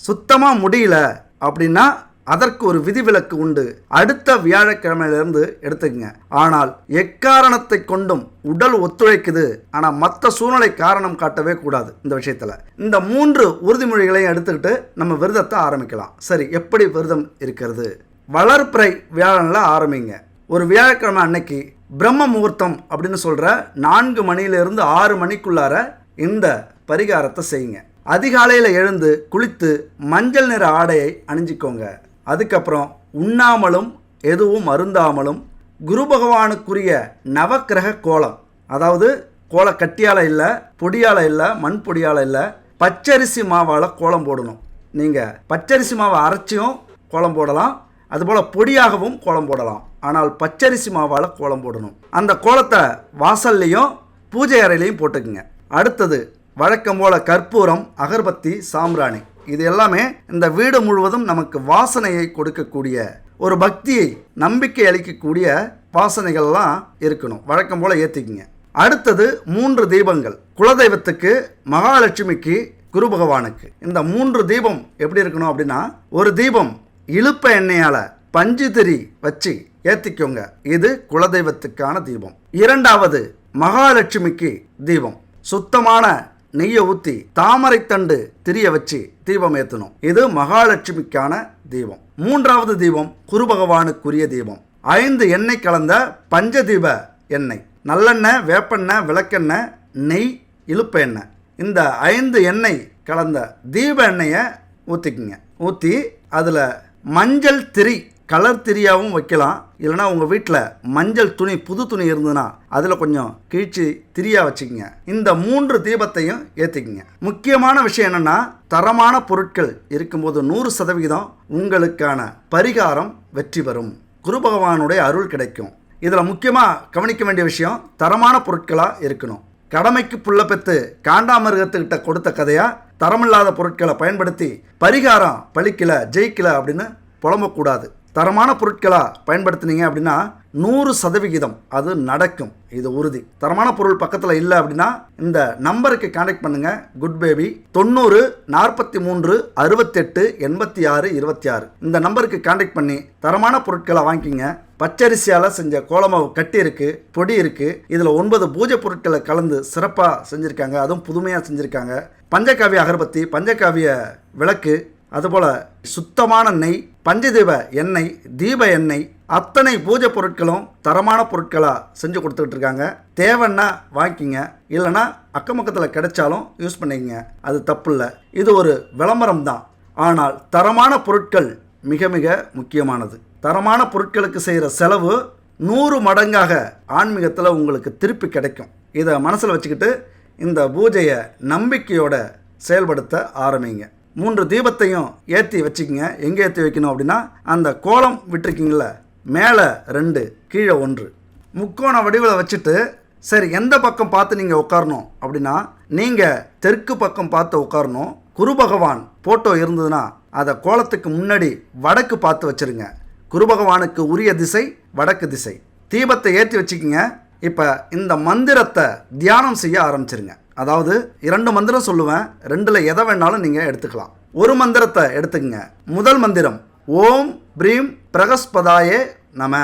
சுத்தமாக முடியல அப்படின்னா அதற்கு ஒரு விதிவிலக்கு உண்டு. அடுத்த வியாழக்கிழமையிலிருந்து எடுத்துக்கங்க. ஆனால் எக்காரணத்தை கொண்டும் உடல் ஒத்துழைக்குது, ஆனால் மற்ற சூழ்நிலை காரணம் காட்டவே கூடாது. இந்த விஷயத்தில் இந்த 3 உறுதிமொழிகளையும் எடுத்துக்கிட்டு நம்ம விரதத்தை ஆரம்பிக்கலாம். சரி, எப்படி விரதம் இருக்கிறது? வளர்பிறை வியாழனில் ஆரம்பிங்க. ஒரு வியாழக்கிழமை அன்னைக்கு பிரம்ம முகூர்த்தம் அப்படின்னு சொல்கிற 4 மணியிலிருந்து 6 மணிக்குள்ளார இந்த பரிகாரத்தை செய்யுங்க. அதிகாலையில் எழுந்து குளித்து மஞ்சள் நிற ஆடையை அணிஞ்சிக்கோங்க. அதுக்கப்புறம் உண்ணாமலும் எதுவும் அருந்தாமலும் குரு பகவானுக்குரிய நவக்கிரக கோலம், அதாவது கோலம் கட்டியால் இல்லை, பொடியால் இல்லை, மண் பொடியால் இல்லை, பச்சரிசி மாவால் கோலம் போடணும். நீங்கள் பச்சரிசி மாவை அரைச்சியும் கோலம் போடலாம், அதுபோல் பொடியாகவும் கோலம் போடலாம். ஆனால் பச்சரிசி மாவால் கோலம் போடணும். அந்த கோலத்தை வாசல்லையும் பூஜை அறையிலையும் போட்டுக்குங்க. அடுத்தது வழக்கம் போல் கற்பூரம், அகர்பத்தி, சாம்பிராணி, இது எல்லாமே இந்த வீடு முழுவதும் நமக்கு வாசனையை கொடுக்கக்கூடிய, ஒரு பக்தியை, நம்பிக்கை அளிக்கக்கூடிய வாசனைகள்லாம் இருக்கணும். வழக்கம் போல் ஏற்றிக்குங்க. அடுத்தது 3 தீபங்கள். குலதெய்வத்துக்கு, மகாலட்சுமிக்கு, குரு பகவானுக்கு. இந்த 3 தீபம் எப்படி இருக்கணும் அப்படின்னா, ஒரு தீபம் இழுப்ப எண்ணெயால் பஞ்சு திரி வச்சு ஏற்றிக்கோங்க. இது குலதெய்வத்துக்கான தீபம். 2வது மகாலட்சுமிக்கு தீபம். சுத்தமான நெய்யை ஊற்றி தாமரை தண்டு திரிய வச்சு தீபம் ஏற்றணும். இது மகாலட்சுமிக்கான தீபம். மூன்றாவது தீபம் குரு பகவானுக்குரிய தீபம். 5 எண்ணெய் கலந்த பஞ்சதீப எண்ணெய், நல்லெண்ணெய், வேப்பெண்ணெய், விளக்கெண்ணெய், நெய், இலுப்ப எண்ணெய், இந்த 5 எண்ணெய் கலந்த தீப எண்ணெயை ஊற்றிக்குங்க. ஊற்றி அதில் மஞ்சள் திரி, கலர் திரியாகவும் வைக்கலாம். இல்லைனா உங்கள் வீட்டில் மஞ்சள் துணி, புது துணி இருந்ததுன்னா அதில் கொஞ்சம் கிழிச்சு திரியாக வச்சுக்கோங்க. இந்த 3 தீபத்தையும் ஏற்றிக்குங்க. முக்கியமான விஷயம் என்னென்னா, தரமான பொருட்கள் இருக்கும்போது 100% உங்களுக்கான பரிகாரம் வெற்றி பெறும். குரு பகவானுடைய அருள் கிடைக்கும். இதில் முக்கியமாக கவனிக்க வேண்டிய விஷயம், தரமான பொருட்களாக இருக்கணும். கடமைக்கு புள்ள பெற்று காண்டாமிருகத்துக்கிட்ட கொடுத்த கதையாக தரமில்லாத பொருட்களை பயன்படுத்தி பரிகாரம் பலிக்கல, ஜெயிக்கல அப்படின்னு புலம்பக்கூடாது. தரமான பொருட்களாக பயன்படுத்தினீங்க அப்படின்னா 100% அது நடக்கும், இது உறுதி. தரமான பொருள் பக்கத்தில் இல்லை அப்படின்னா இந்த நம்பருக்கு கான்டாக்ட் பண்ணுங்கள். குட் பேபி 90 43 68 86 26 இந்த நம்பருக்கு கான்டாக்ட் பண்ணி தரமான பொருட்களை வாங்கிக்கிங்க. பச்சரிசியால் செஞ்ச கோலமாவு கட்டி இருக்குது, பொடி இருக்குது. இதில் 9 பூஜை பொருட்களை கலந்து சிறப்பாக செஞ்சுருக்காங்க, அதுவும் புதுமையாக செஞ்சுருக்காங்க. பஞ்சகாவிய அகர்பத்தி, பஞ்சகாவிய விளக்கு, அதுபோல் சுத்தமான நெய், பஞ்சதீப எண்ணெய், தீப எண்ணெய், அத்தனை பூஜை பொருட்களும் தரமான பொருட்களாக செஞ்சு கொடுத்துக்கிட்டு இருக்காங்க. தேவைன்னா வாங்கிக்கிங்க, இல்லைனா அக்கம் பக்கத்தில் கிடைச்சாலும் யூஸ் பண்ணிக்கங்க, அது தப்பு இல்லை. இது ஒரு விளம்பரம் தான். ஆனால் தரமான பொருட்கள் மிக மிக முக்கியமானது. தரமான பொருட்களுக்கு செய்கிற செலவு 100 மடங்காக ஆன்மீகத்தில் உங்களுக்கு திருப்பி கிடைக்கும். இதை மனசில் வச்சுக்கிட்டு இந்த பூஜையை நம்பிக்கையோட செயல்படுத்த ஆரம்பிங்க. 3 தீபத்தையும் ஏற்றி வச்சுக்கிங்க. எங்கே ஏற்றி வைக்கணும் அப்படின்னா, அந்த கோலம் விட்டுருக்கீங்கள, மேலே 2 கீழே 1 முக்கோண வடிவில் வச்சுட்டு, சரி எந்த பக்கம் பார்த்து நீங்கள் உட்காரணும் அப்படின்னா, நீங்கள் தெற்கு பக்கம் பார்த்து உட்காரணும். குரு பகவான் ஃபோட்டோ இருந்ததுன்னா அதை கோலத்துக்கு முன்னாடி வடக்கு பார்த்து வச்சுருங்க. குரு பகவானுக்கு உரிய திசை வடக்கு திசை. தீபத்தை ஏற்றி வச்சுக்கிங்க. இப்போ இந்த மந்திரத்தை தியானம் செய்ய ஆரம்பிச்சிருங்க. அதாவது 2 மந்திரம் சொல்லுவேன், 2ல் எதை வேணாலும் நீங்கள் எடுத்துக்கலாம். ஒரு மந்திரத்தை எடுத்துக்கங்க. முதல் மந்திரம் ஓம் ப்ரீம் பிரகஸ்பதாயே நம.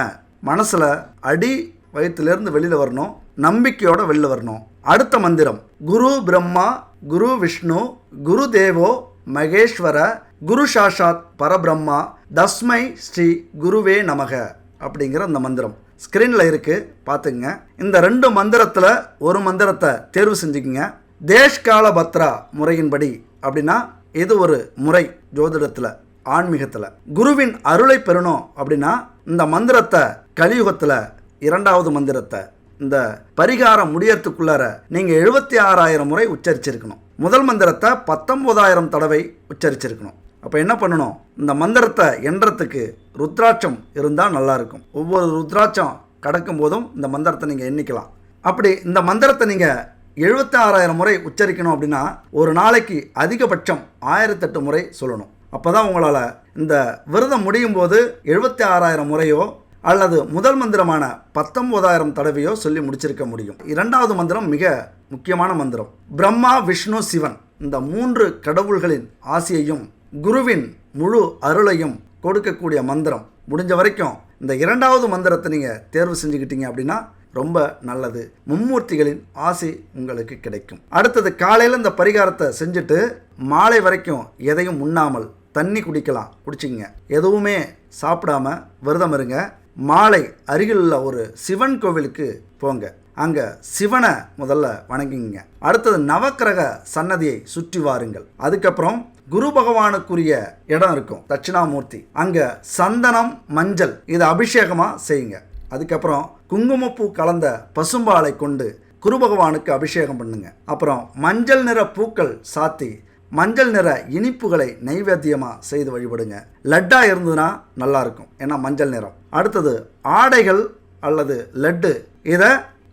மனசில் அடி வயிற்றுலேருந்து வெளியில் வரணும், நம்பிக்கையோடு வெளியில் வரணும். அடுத்த மந்திரம் குரு பிரம்மா குரு விஷ்ணு குரு தேவோ மகேஸ்வர குரு சாஷாத் பரபிரம்மா தஸ்மை ஸ்ரீ குருவே நமக அப்படிங்கிற அந்த மந்திரம் ஸ்க்ரீனில் இருக்குது, பார்த்துங்க. இந்த 2 மந்திரத்தில் ஒரு மந்திரத்தை தேர்வு செஞ்சுக்கிங்க. தேஷ்கால பத்ரா முறையின்படி அப்படின்னா இது ஒரு முறை ஜோதிடத்தில், ஆன்மீகத்தில். குருவின் அருளை பெறணும் அப்படின்னா இந்த மந்திரத்தை கலியுகத்தில் 2வது மந்திரத்தை இந்த பரிகாரம் முடியறதுக்குள்ளார நீங்கள் 76,000 முறை உச்சரிச்சிருக்கணும். முதல் மந்திரத்தை 19,000 தடவை உச்சரிச்சிருக்கணும். அப்போ என்ன பண்ணணும், இந்த மந்திரத்தை எண்றதுக்கு ருத்ராட்சம் இருந்தால் நல்லாயிருக்கும். ஒவ்வொரு ருத்ராட்சம் கடக்கும் போதும் இந்த மந்திரத்தை நீங்கள் எண்ணிக்கலாம். அப்படி இந்த மந்திரத்தை நீங்கள் 76,000 முறை உச்சரிக்கணும் அப்படின்னா ஒரு நாளைக்கு அதிகபட்சம் 1008 முறை சொல்லணும். அப்போ தான் உங்களால் இந்த விரதம் முடியும் போது 76,000 முறையோ அல்லது முதல் மந்திரமான 19,000 தடவையோ சொல்லி முடிச்சிருக்க முடியும். 2வது மந்திரம் மிக முக்கியமான மந்திரம். பிரம்மா விஷ்ணு சிவன் இந்த 3 கடவுள்களின் ஆசியையும் குருவின் முழு அருளையும் கொடுக்கக்கூடிய மந்திரம். முடிஞ்ச வரைக்கும் இந்த 2வது மந்திரத்தை நீங்கள் தேர்வு செஞ்சுக்கிட்டீங்க அப்படின்னா ரொம்ப நல்லது. மும்மூர்த்திகளின் ஆசை உங்களுக்கு கிடைக்கும். அடுத்தது காலையில் இந்த பரிகாரத்தை செஞ்சுட்டு மாலை வரைக்கும் எதையும் உண்ணாமல் தண்ணி குடிக்கலாம், குடிச்சிங்க. எதுவுமே சாப்பிடாம விரதம் இருங்க. மாலை அருகில் உள்ள ஒரு சிவன் கோவிலுக்கு போங்க, அங்கே சிவனை முதல்ல வணங்கிங்க. அடுத்தது நவக்கிரக சன்னதியை சுற்றி வாருங்கள். அதுக்கப்புறம் குரு பகவானுக்குரிய இடம் இருக்கும், தட்சிணாமூர்த்தி, அங்கே சந்தனம் மஞ்சள் இதை அபிஷேகமாக செய்யுங்க. அதுக்கப்புறம் குங்குமப்பூ கலந்த பசும்பாலை கொண்டு குரு பகவானுக்கு அபிஷேகம் பண்ணுங்க. அப்புறம் மஞ்சள் நிற பூக்கள் சாத்தி மஞ்சள் நிற இனிப்புகளை நைவேத்தியமாக செய்து வழிபடுங்க. லட்டா இருந்ததுன்னா நல்லாயிருக்கும், ஏன்னா மஞ்சள் நிறம். அடுத்தது ஆடைகள் அல்லது லட்டு, இதை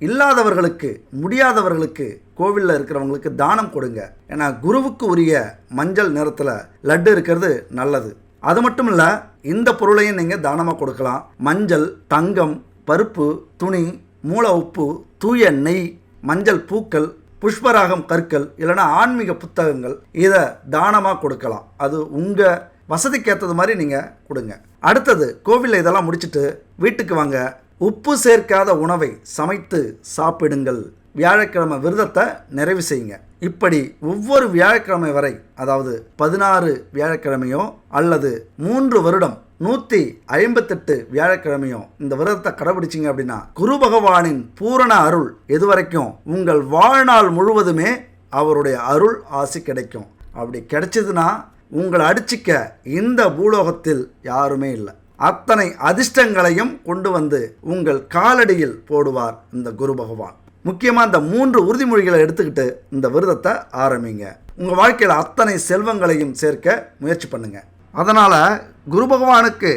இல்லாதவர்களுக்கு முடியாதவர்களுக்கு கோவிலில் இருக்கிறவங்களுக்கு தானம் கொடுங்க. ஏன்னா குருவுக்கு உரிய மஞ்சள் நிறத்தில் லட்டு இருக்கிறது நல்லது. அது மட்டும் இல்லை, இந்த பொருளையும் நீங்கள் தானமாக கொடுக்கலாம். மஞ்சள், தங்கம், பருப்பு, துணி, மூல உப்பு, தூய நெய், மஞ்சள் பூக்கள், புஷ்பராகம் கற்கள், இல்லைனா ஆன்மீக புத்தகங்கள், இதை தானமாக கொடுக்கலாம். அது உங்கள் வசதிக்கு ஏற்றது மாதிரி நீங்கள் கொடுங்க. அடுத்தது கோவிலில் இதெல்லாம் முடிச்சுட்டு வீட்டுக்கு வாங்க. உப்பு சேர்க்காத உணவை சமைத்து சாப்பிடுங்கள். வியாழக்கிழமை விரதத்தை நிறைவு செய்யுங்க. இப்படி ஒவ்வொரு வியாழக்கிழமை வரை, அதாவது 16 வியாழக்கிழமையோ அல்லது 3 வருடம் 158 வியாழக்கிழமையோ இந்த விரதத்தை கடைபிடிச்சிங்க அப்படின்னா குரு பகவானின் பூரண அருள் எதுவரைக்கும் உங்கள் வாழ்நாள் முழுவதுமே அவருடைய அருள் ஆசி கிடைக்கும். அப்படி கிடைச்சதுன்னா உங்களை அடிச்சிக்க இந்த பூலோகத்தில் யாருமே இல்லை. அத்தனை அதிர்ஷ்டங்களையும் கொண்டு வந்து உங்கள் காலடியில் போடுவார் இந்த குரு பகவான். முக்கியமாக இந்த 3 உறுதிமொழிகளை எடுத்துக்கிட்டு இந்த விரதத்தை ஆரம்பிங்க. உங்கள் வாழ்க்கையில் அத்தனை செல்வங்களையும் சேர்க்க முயற்சி பண்ணுங்க. அதனால் குரு பகவானுக்கு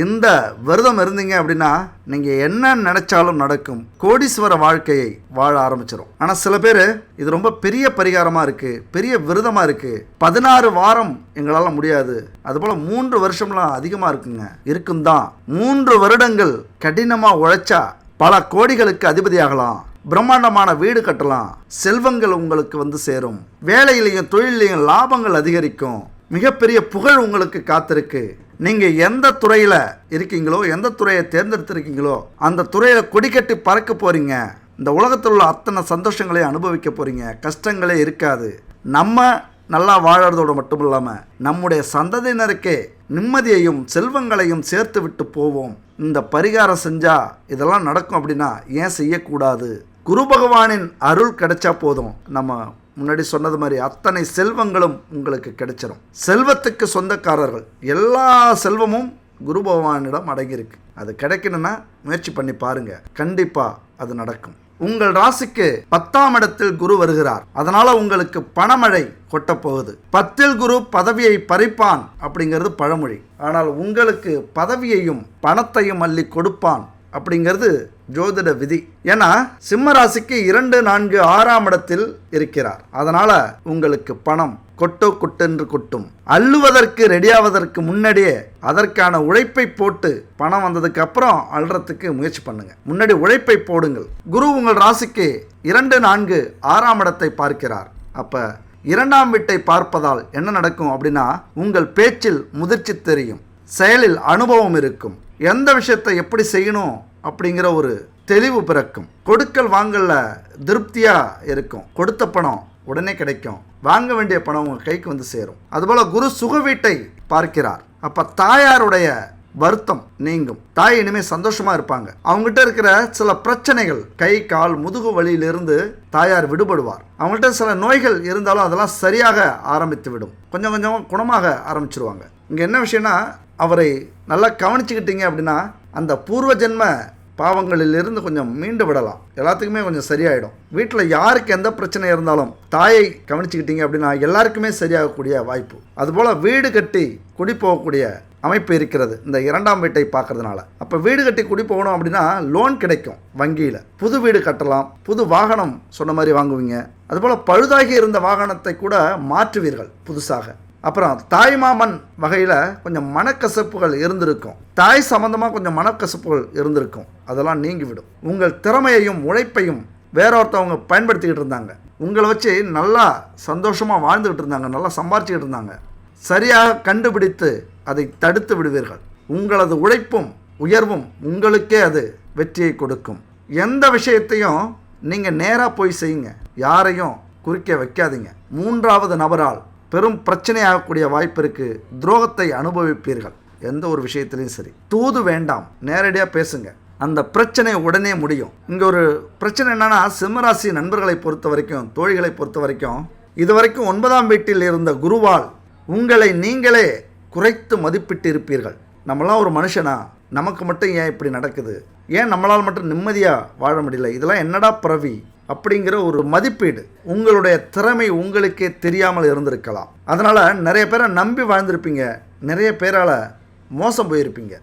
இந்த விரதம் இருந்தீங்க அப்படின்னா நீங்கள் என்ன நினைச்சாலும் நடக்கும். கோடீஸ்வர வாழ்க்கையை வாழ ஆரம்பிச்சிடும். ஆனால் சில பேர் இது ரொம்ப பெரிய பரிகாரமாக இருக்குது, பெரிய விரதமாக இருக்குது, 16 வாரம் எங்களால் முடியாது, அதுபோல் 3 வருஷம்லாம் அதிகமாக இருக்கும் தான். 3 வருடங்கள் கடினமாக உழைச்சா பல கோடிகளுக்கு அதிபதியாகலாம், பிரம்மாண்டமான வீடு கட்டலாம், செல்வங்கள் உங்களுக்கு வந்து சேரும், வேலையிலையும் தொழிலையும் லாபங்கள் அதிகரிக்கும், மிகப்பெரிய புகழ் உங்களுக்கு காத்திருக்கு. நீங்கள் எந்த துறையில் இருக்கீங்களோ, எந்த துறையை தேர்ந்தெடுத்திருக்கீங்களோ அந்த துறையில் கொடி கட்டி பறக்க போகிறீங்க. இந்த உலகத்தில் உள்ள அத்தனை சந்தோஷங்களை அனுபவிக்க போகிறீங்க. கஷ்டங்களே இருக்காது. நம்ம நல்லா வாழறதோடு மட்டும் இல்லாமல் நம்முடைய சந்ததியினருக்கே நிம்மதியையும் செல்வங்களையும் சேர்த்து விட்டு போவோம். இந்த பரிகாரம் செஞ்சால் இதெல்லாம் நடக்கும் அப்படின்னா ஏன் செய்யக்கூடாது? குரு பகவானின் அருள் கிடைச்சா போதும். நம்ம முன்னாடி சொன்னது மாதிரி அத்தனை செல்வங்களும் உங்களுக்கு கிடைச்சிடும். செல்வத்துக்கு சொந்தக்காரர்கள், எல்லா செல்வமும் குரு பகவானிடம் அடங்கியிருக்கு. அது கிடைக்கணும்னா முயற்சி பண்ணி பாருங்க, கண்டிப்பா அது நடக்கும். உங்கள் ராசிக்கு 10ஆம் இடத்தில் குரு வருகிறார். அதனால உங்களுக்கு பணமழை கொட்டப்போகுது. 10இல் குரு பதவியை பறிப்பான் அப்படிங்கிறது பழமொழி. ஆனால் உங்களுக்கு பதவியையும் பணத்தையும் அள்ளி கொடுப்பான் அப்படிங்கிறது ஜோதிட விதி. ஏன்னா சிம்ம ராசிக்கு 2, 4, 6ஆம் இடத்தில் இருக்கிறார். அதனால உங்களுக்கு பணம் கொட்டென்று கொட்டும். அள்ளுவதற்கு ரெடியாவதற்கு முன்னாடியே அதற்கான உழைப்பை போட்டு பணம் வந்ததுக்கு அப்புறம் அள்ளுறதுக்கு முயற்சி பண்ணுங்க. முன்னாடி உழைப்பை போடுங்கள். குரு உங்கள் ராசிக்கு 2, 4, 6ஆம் இடத்தை பார்க்கிறார். அப்ப 2ஆம் வீட்டை பார்ப்பதால் என்ன நடக்கும் அப்படின்னா உங்கள் பேச்சில் முதிர்ச்சி தெரியும், செயலில் அனுபவம் இருக்கும், எந்த விஷயத்தை எப்படி செய்யணும் அப்படிங்கிற ஒரு தெளிவு பிறக்கும். கொடுக்கல் வாங்கல திருப்தியா இருக்கும். கொடுத்த பணம் உடனே கிடைக்கும். வாங்க வேண்டிய பணம் உங்க கைக்கு வந்து சேரும். அதுபோல குரு சுக வீட்டை பார்க்கிறார். அப்ப தாயாருடைய வருத்தம் நீங்கும். தாய் இனிமேல் சந்தோஷமா இருப்பாங்க. அவங்ககிட்ட இருக்கிற சில பிரச்சனைகள், கை கால் முதுகு வலியிலிருந்து தாயார் விடுபடுவார். அவங்கள்ட்ட சில நோய்கள் இருந்தாலும் அதெல்லாம் சரியாக ஆரம்பித்து விடும். கொஞ்சம் கொஞ்சம் குணமாக ஆரம்பிச்சிருவாங்க. இங்க என்ன விஷயம்னா அவரை நல்லா கவனிச்சுக்கிட்டீங்க அப்படின்னா அந்த பூர்வ ஜென்ம பாவங்களிலிருந்து கொஞ்சம் மீண்டு விடலாம். எல்லாத்துக்குமே கொஞ்சம் சரியாயிடும். வீட்டில் யாருக்கு எந்த பிரச்சனை இருந்தாலும் தாயை கவனிச்சுக்கிட்டீங்க அப்படின்னா எல்லாருக்குமே சரியாகக்கூடிய வாய்ப்பு. அதுபோல் வீடு கட்டி குடி போகக்கூடிய அமைப்பு இருக்கிறது இந்த 2ஆம் வீட்டை பார்க்கறதுனால. அப்போ வீடு கட்டி குடி போகணும் அப்படின்னா லோன் கிடைக்கும் வங்கியில். புது வீடு கட்டலாம், புது வாகனம் சொன்ன மாதிரி வாங்குவீங்க. அதுபோல் பழுதாகி இருந்த வாகனத்தை கூட மாற்றுவீர்கள் புதுசாக. அப்புறம் தாய் மாமன் வகையில் கொஞ்சம் மனக்கசப்புகள் இருந்திருக்கும். தாய் சம்பந்தமாக கொஞ்சம் மனக்கசப்புகள் இருந்திருக்கும். அதெல்லாம் நீங்கிவிடும். உங்கள் திறமையையும் உழைப்பையும் வேறொருத்தவங்க பயன்படுத்திக்கிட்டு இருந்தாங்க. உங்களை வச்சு நல்லா சந்தோஷமாக வாழ்ந்துக்கிட்டு இருந்தாங்க, நல்லா சம்பாரிச்சுக்கிட்டு இருந்தாங்க. சரியாக கண்டுபிடித்து அதை தடுத்து விடுவீர்கள். உங்களது உழைப்பும் உயர்வும் உங்களுக்கே அது வெற்றியை கொடுக்கும். எந்த விஷயத்தையும் நீங்கள் நேராக போய் செய்யுங்க. யாரையும் குறுக்கே வைக்காதீங்க. 3வது நபரால் பெரும் பிரச்சனையாகக்கூடிய வாய்ப்பு இருக்குது. துரோகத்தை அனுபவிப்பீர்கள். எந்த ஒரு விஷயத்திலையும் சரி, தூது வேண்டாம், நேரடியாக பேசுங்க. அந்த பிரச்சனை உடனே முடியும். இங்கே ஒரு பிரச்சனை என்னன்னா, சிம்மராசி நண்பர்களை பொறுத்த வரைக்கும், தோழிகளை பொறுத்த வரைக்கும், இதுவரைக்கும் 9ஆம் வீட்டில் இருந்த குருவால் உங்களை நீங்களே குறைத்து மதிப்பிட்டு இருப்பீர்கள். நம்மளாம் ஒரு மனுஷனா, நமக்கு மட்டும் ஏன் இப்படி நடக்குது, ஏன் நம்மளால் மட்டும் நிம்மதியாக வாழ முடியல, இதெல்லாம் என்னடா பிறவி அப்படிங்கிற ஒரு மதிப்பீடு. உங்களுடைய திறமை உங்களுக்கே தெரியாமல் இருந்திருக்கலாம். அதனால் நிறைய பேரை நம்பி வாழ்ந்திருப்பீங்க, நிறைய பேரால் மோசம் போயிருப்பீங்க,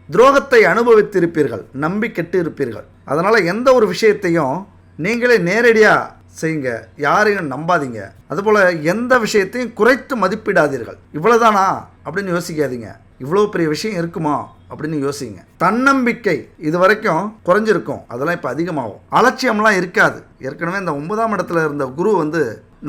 துரோகத்தை அனுபவித்திருப்பீர்கள், நம்பி கெட்டு இருப்பீர்கள். அதனால் எந்த ஒரு விஷயத்தையும் நீங்களே நேரடியாக செய்யுங்க, யாரையும் நம்பாதீங்க. அதுபோல் எந்த விஷயத்தையும் குறைத்து மதிப்பிடாதீர்கள். இவ்வளோதானா அப்படின்னு யோசிக்காதீங்க. இவ்வளோ பெரிய விஷயம் இருக்குமா அப்படின்னு யோசிங்க. தன்னம்பிக்கை இது வரைக்கும் குறைஞ்சிருக்கும், அதெல்லாம் இப்போ அதிகமாகும். அலட்சியம்லாம் இருக்காது. ஏற்கனவே இந்த 9ஆம் இடத்துல இருந்த குரு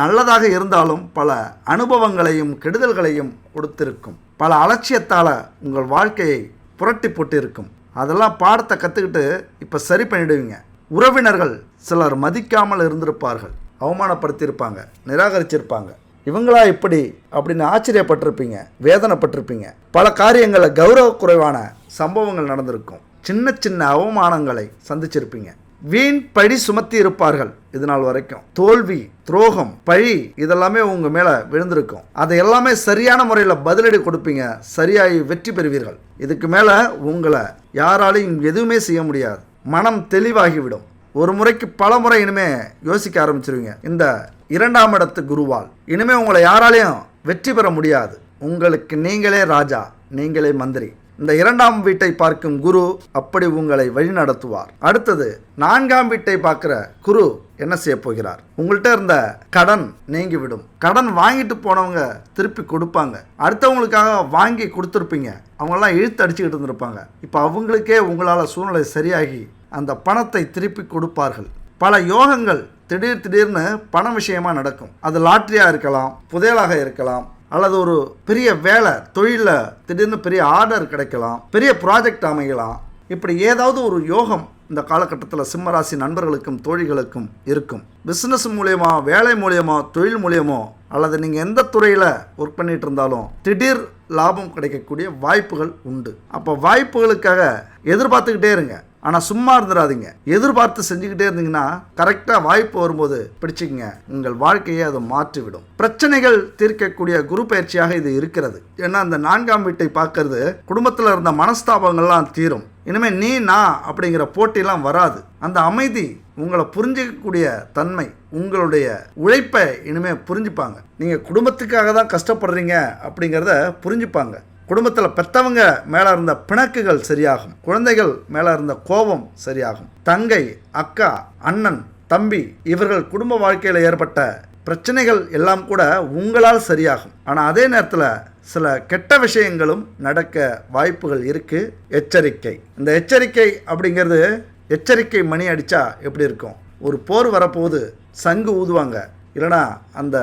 நல்லதாக இருந்தாலும் பல அனுபவங்களையும் கெடுதல்களையும் கொடுத்திருக்கும். பல அலட்சியத்தால் உங்கள் வாழ்க்கையை புரட்டி போட்டு இருக்கும். அதெல்லாம் பாடத்தை கற்றுக்கிட்டு இப்போ சரி பண்ணிடுவீங்க. உறவினர்கள் சிலர் மதிக்காமல் இருந்திருப்பார்கள், அவமானப்படுத்தியிருப்பாங்க, நிராகரிச்சிருப்பாங்க. இவங்களா இப்படி அப்படின்னு ஆச்சரியப்பட்டிருப்பீங்க, வேதனைப்பட்டிருப்பீங்க. பல காரியங்களில் கௌரவ குறைவான சம்பவங்கள் நடந்திருக்கும். சின்ன சின்ன அவமானங்களை சந்திச்சிருப்பீங்க. வீண் பழி சுமத்தி இருப்பார்கள். இது நாள் வரைக்கும் தோல்வி, துரோகம், பழி இதெல்லாமே உங்க மேல விழுந்திருக்கும். அதை எல்லாமே சரியான முறையில் பதிலடி கொடுப்பீங்க, சரியாகி வெற்றி பெறுவீர்கள். இதுக்கு மேல உங்களை யாராலையும் எதுவுமே செய்ய முடியாது. மனம் தெளிவாகிவிடும். ஒரு முறைக்கு பல முறை இனிமே யோசிக்க ஆரம்பிச்சிருவீங்க. இந்த 2ஆம் இடத்து குருவால் இனிமே உங்களை யாராலையும் வெற்றி பெற முடியாது. உங்களுக்கு நீங்களே ராஜா, நீங்களே மந்திரி. இந்த 2ஆம் வீட்டை பார்க்கும் குரு அப்படி உங்களை வழிநடத்துவார். அடுத்தது 4ஆம் வீட்டை பார்க்கிற குரு என்ன செய்ய போகிறார்? உங்கள்கிட்ட இருந்த கடன் நீங்கிவிடும். கடன் வாங்கிட்டு போனவங்க திருப்பி கொடுப்பாங்க. அடுத்தவங்களுக்காக வாங்கி கொடுத்துருப்பீங்க, அவங்களாம் இழுத்து அடிச்சுக்கிட்டு இருந்திருப்பாங்க. இப்போ அவங்களுக்கே உங்களால் சூழ்நிலை சரியாகி அந்த பணத்தை திருப்பி கொடுப்பார்கள். பல யோகங்கள் திடீர்னு பண விஷயமாக நடக்கும். அது லாட்ரியாக இருக்கலாம், புதையலாக இருக்கலாம், அல்லது ஒரு பெரிய வேலை தொழிலில் திடீர்னு பெரிய ஆர்டர் கிடைக்கலாம், பெரிய ப்ராஜெக்ட் அமையலாம். இப்படி ஏதாவது ஒரு யோகம் இந்த காலகட்டத்தில் சிம்மராசி நண்பர்களுக்கும் தோழிகளுக்கும் இருக்கும். பிஸ்னஸ் மூலியமா, வேலை மூலியமோ, தொழில் மூலியமோ, அல்லது நீங்கள் எந்த துறையில் ஒர்க் பண்ணிட்டு இருந்தாலும் திடீர் லாபம் கிடைக்கக்கூடிய வாய்ப்புகள் உண்டு. அப்போ வாய்ப்புகளுக்காக எதிர்பார்த்துக்கிட்டே இருங்க. ஆனால் சும்மா இருந்துடாதீங்க. எதிர்பார்த்து செஞ்சுக்கிட்டே இருந்தீங்கன்னா கரெக்டாக வாய்ப்பு வரும்போது பிடிச்சிக்கங்க. உங்கள் வாழ்க்கையை அதை மாற்றிவிடும். பிரச்சனைகள் தீர்க்கக்கூடிய குரு பயிற்சியாக இது இருக்கிறது. ஏன்னா அந்த 4ஆம் வீட்டை பார்க்கறது குடும்பத்தில் இருந்த மனஸ்தாபங்கள்லாம் தீரும். இனிமேல் நீ நான் அப்படிங்கிற போட்டிலாம் வராது. அந்த அமைதி, உங்களை புரிஞ்சிக்கக்கூடிய தன்மை, உங்களுடைய உழைப்பை இனிமேல் புரிஞ்சுப்பாங்க. நீங்கள் குடும்பத்துக்காக தான் கஷ்டப்படுறீங்க அப்படிங்கிறத புரிஞ்சுப்பாங்க. குடும்பத்தில் பெற்றவங்க மேலே இருந்த பிணக்குகள் சரியாகும். குழந்தைகள் மேலே இருந்த கோபம் சரியாகும். தங்கை, அக்கா, அண்ணன், தம்பி இவர்கள் குடும்ப வாழ்க்கையில் ஏற்பட்ட பிரச்சனைகள் எல்லாம் கூட உங்களால் சரியாகும். ஆனால் அதே நேரத்தில் சில கெட்ட விஷயங்களும் நடக்க வாய்ப்புகள் இருக்குது. எச்சரிக்கை. இந்த எச்சரிக்கை அப்படிங்கிறது, எச்சரிக்கை மணி அடித்தா எப்படி இருக்கும்? ஒரு போர் வரப்போது சங்கு ஊதுவாங்க, இல்லைனா அந்த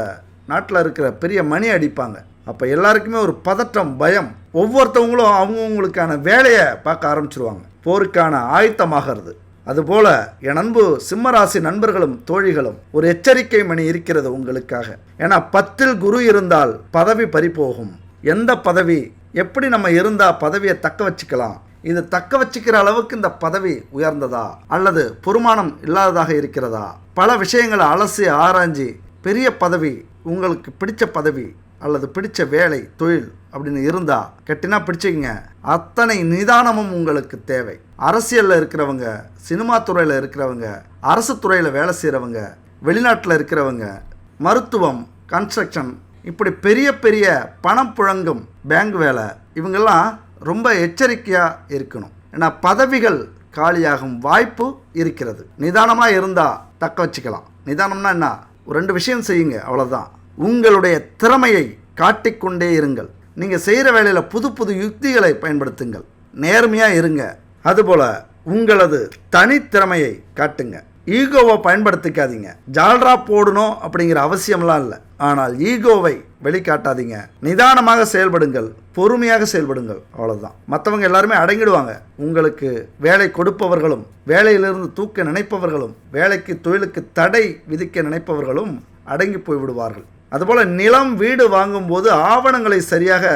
நாட்டில் இருக்கிற பெரிய மணி அடிப்பாங்க. அப்போ எல்லாருக்குமே ஒரு பதட்டம், பயம். ஒவ்வொருத்தவங்களும் அவங்கவுங்களுக்கான வேலையை பார்க்க ஆரம்பிச்சிருவாங்க. போருக்கான ஆயத்தமாகிறது. அதுபோல் என் அன்பு சிம்மராசி நண்பர்களும் தோழிகளும், ஒரு எச்சரிக்கை மணி இருக்கிறது உங்களுக்காக. ஏன்னா 10ல் குரு இருந்தால் பதவி பறிபோகும். எந்த பதவி, எப்படி நம்ம இருந்தால் பதவியை தக்க வச்சுக்கலாம், இது தக்க வச்சுக்கிற அளவுக்கு இந்த பதவி உயர்ந்ததா அல்லது பொறுமானம் இல்லாததாக இருக்கிறதா, பல விஷயங்களை அலசி ஆராய்ஞ்சி பெரிய பதவி, உங்களுக்கு பிடிச்ச பதவி அல்லது பிடிச்ச வேலை, தொழில் அப்படின்னு இருந்தால் கெட்டினா பிடிச்சிங்க. அத்தனை நிதானமும் உங்களுக்கு தேவை. அரசியலில் இருக்கிறவங்க, சினிமா துறையில் இருக்கிறவங்க, அரசு துறையில் வேலை செய்கிறவங்க, வெளிநாட்டில் இருக்கிறவங்க, மருத்துவம், கன்ஸ்ட்ரக்ஷன், இப்படி பெரிய பெரிய பணம் புழங்கும் பேங்க் வேலை, இவங்கெல்லாம் ரொம்ப எச்சரிக்கையாக இருக்கணும். ஏன்னா பதவிகள் காலியாகும் வாய்ப்பு இருக்கிறது. நிதானமாக இருந்தால் தக்க வச்சுக்கலாம். நிதானம்னா என்ன? ஒரு 2 விஷயம் செய்யுங்க, அவ்வளோதான். உங்களுடைய திறமையை காட்டிக்கொண்டே இருங்கள். நீங்கள் செய்கிற வேலையில் புது புது யுக்திகளை பயன்படுத்துங்கள். நேர்மையாக இருங்க. அதுபோல் உங்களது தனித்திறமையை காட்டுங்க. ஈகோவை பயன்படுத்திக்காதீங்க. ஜால்ரா போடணும் அப்படிங்கிற அவசியம்லாம் இல்லை. ஆனால் ஈகோவை வெளிக்காட்டாதீங்க. நிதானமாக செயல்படுங்கள், பொறுமையாக செயல்படுங்கள், அவ்வளோதான். மற்றவங்க எல்லாருமே அடங்கிடுவாங்க. உங்களுக்கு வேலை கொடுப்பவர்களும், வேலையிலிருந்து தூக்க நினைப்பவர்களும், வேலைக்கு தொழிலுக்கு தடை விதிக்க நினைப்பவர்களும் அடங்கி போய்விடுவார்கள். அதுபோல் நிலம், வீடு வாங்கும்போது ஆவணங்களை சரியாக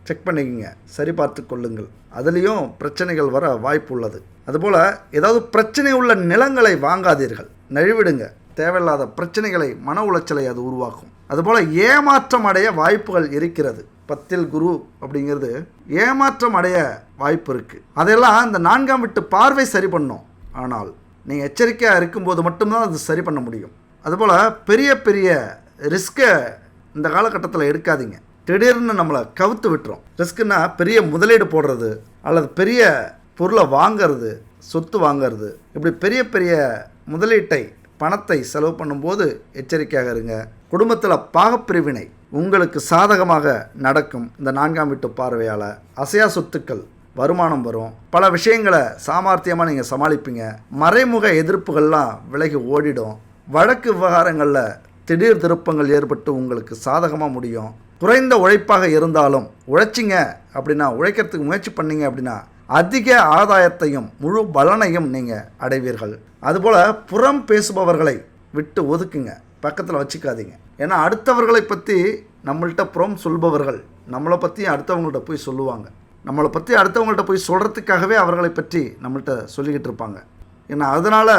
செக் பண்ணிக்கங்க, சரி பார்த்து கொள்ளுங்கள். அதுலேயும் பிரச்சனைகள் வர வாய்ப்பு உள்ளது. அதுபோல் ஏதாவது பிரச்சனை உள்ள நிலங்களை வாங்காதீர்கள், நழுவிடுங்க. தேவையில்லாத பிரச்சனைகளை, மன உளைச்சலை அது உருவாக்கும். அதுபோல் ஏமாற்றம் அடைய வாய்ப்புகள் இருக்கிறது. 10ல் குரு அப்படிங்கிறது ஏமாற்றம் அடைய வாய்ப்பு இருக்குது. அதெல்லாம் இந்த 4ஆம் வீட்டு பார்வை சரி பண்ணும். ஆனால் நீங்கள் எச்சரிக்கையாக இருக்கும்போது மட்டும்தான் அது சரி பண்ண முடியும். அதுபோல் பெரிய பெரிய ரிஸ்க்கை இந்த காலகட்டத்தில் எடுக்காதீங்க. திடீர்னு நம்மளை கவுத்து விட்டுரும். ரிஸ்க்குன்னா பெரிய முதலீடு போடுறது, அல்லது பெரிய பொருளை வாங்கிறது, சொத்து வாங்கிறது, இப்படி பெரிய பெரிய முதலீட்டை, பணத்தை செலவு பண்ணும்போது எச்சரிக்கையாக இருங்க. குடும்பத்தில் பாகப்பிரிவினை உங்களுக்கு சாதகமாக நடக்கும். இந்த 4ஆம் வீட்டு பார்வையால் அசையா சொத்துக்கள், வருமானம் வரும். பல விஷயங்களை சாமர்த்தியமாக நீங்கள் சமாளிப்பீங்க. மறைமுக எதிர்ப்புகள்லாம் விலகி ஓடிடும். வழக்கு விவகாரங்களில் திடீர் திருப்பங்கள் ஏற்பட்டு உங்களுக்கு சாதகமாக முடியும். குறைந்த உழைப்பாக இருந்தாலும் உழைச்சிங்க அப்படின்னா, உழைக்கிறதுக்கு முயற்சி பண்ணிங்க அப்படின்னா அதிக ஆதாயத்தையும் முழு பலனையும் நீங்கள் அடைவீர்கள். அதுபோல் புறம் பேசுபவர்களை விட்டு ஒதுக்குங்க, பக்கத்தில் வச்சுக்காதீங்க. ஏன்னா அடுத்தவர்களை பற்றி நம்மள்கிட்ட புறம் சொல்பவர்கள் நம்மளை பற்றி அடுத்தவங்கள்ட்ட போய் சொல்லுவாங்க. நம்மளை பற்றி அடுத்தவங்கள்ட்ட போய் சொல்கிறதுக்காகவே அவர்களை பற்றி நம்மள்கிட்ட சொல்லிக்கிட்டு இருப்பாங்க. ஏன்னா அதனால்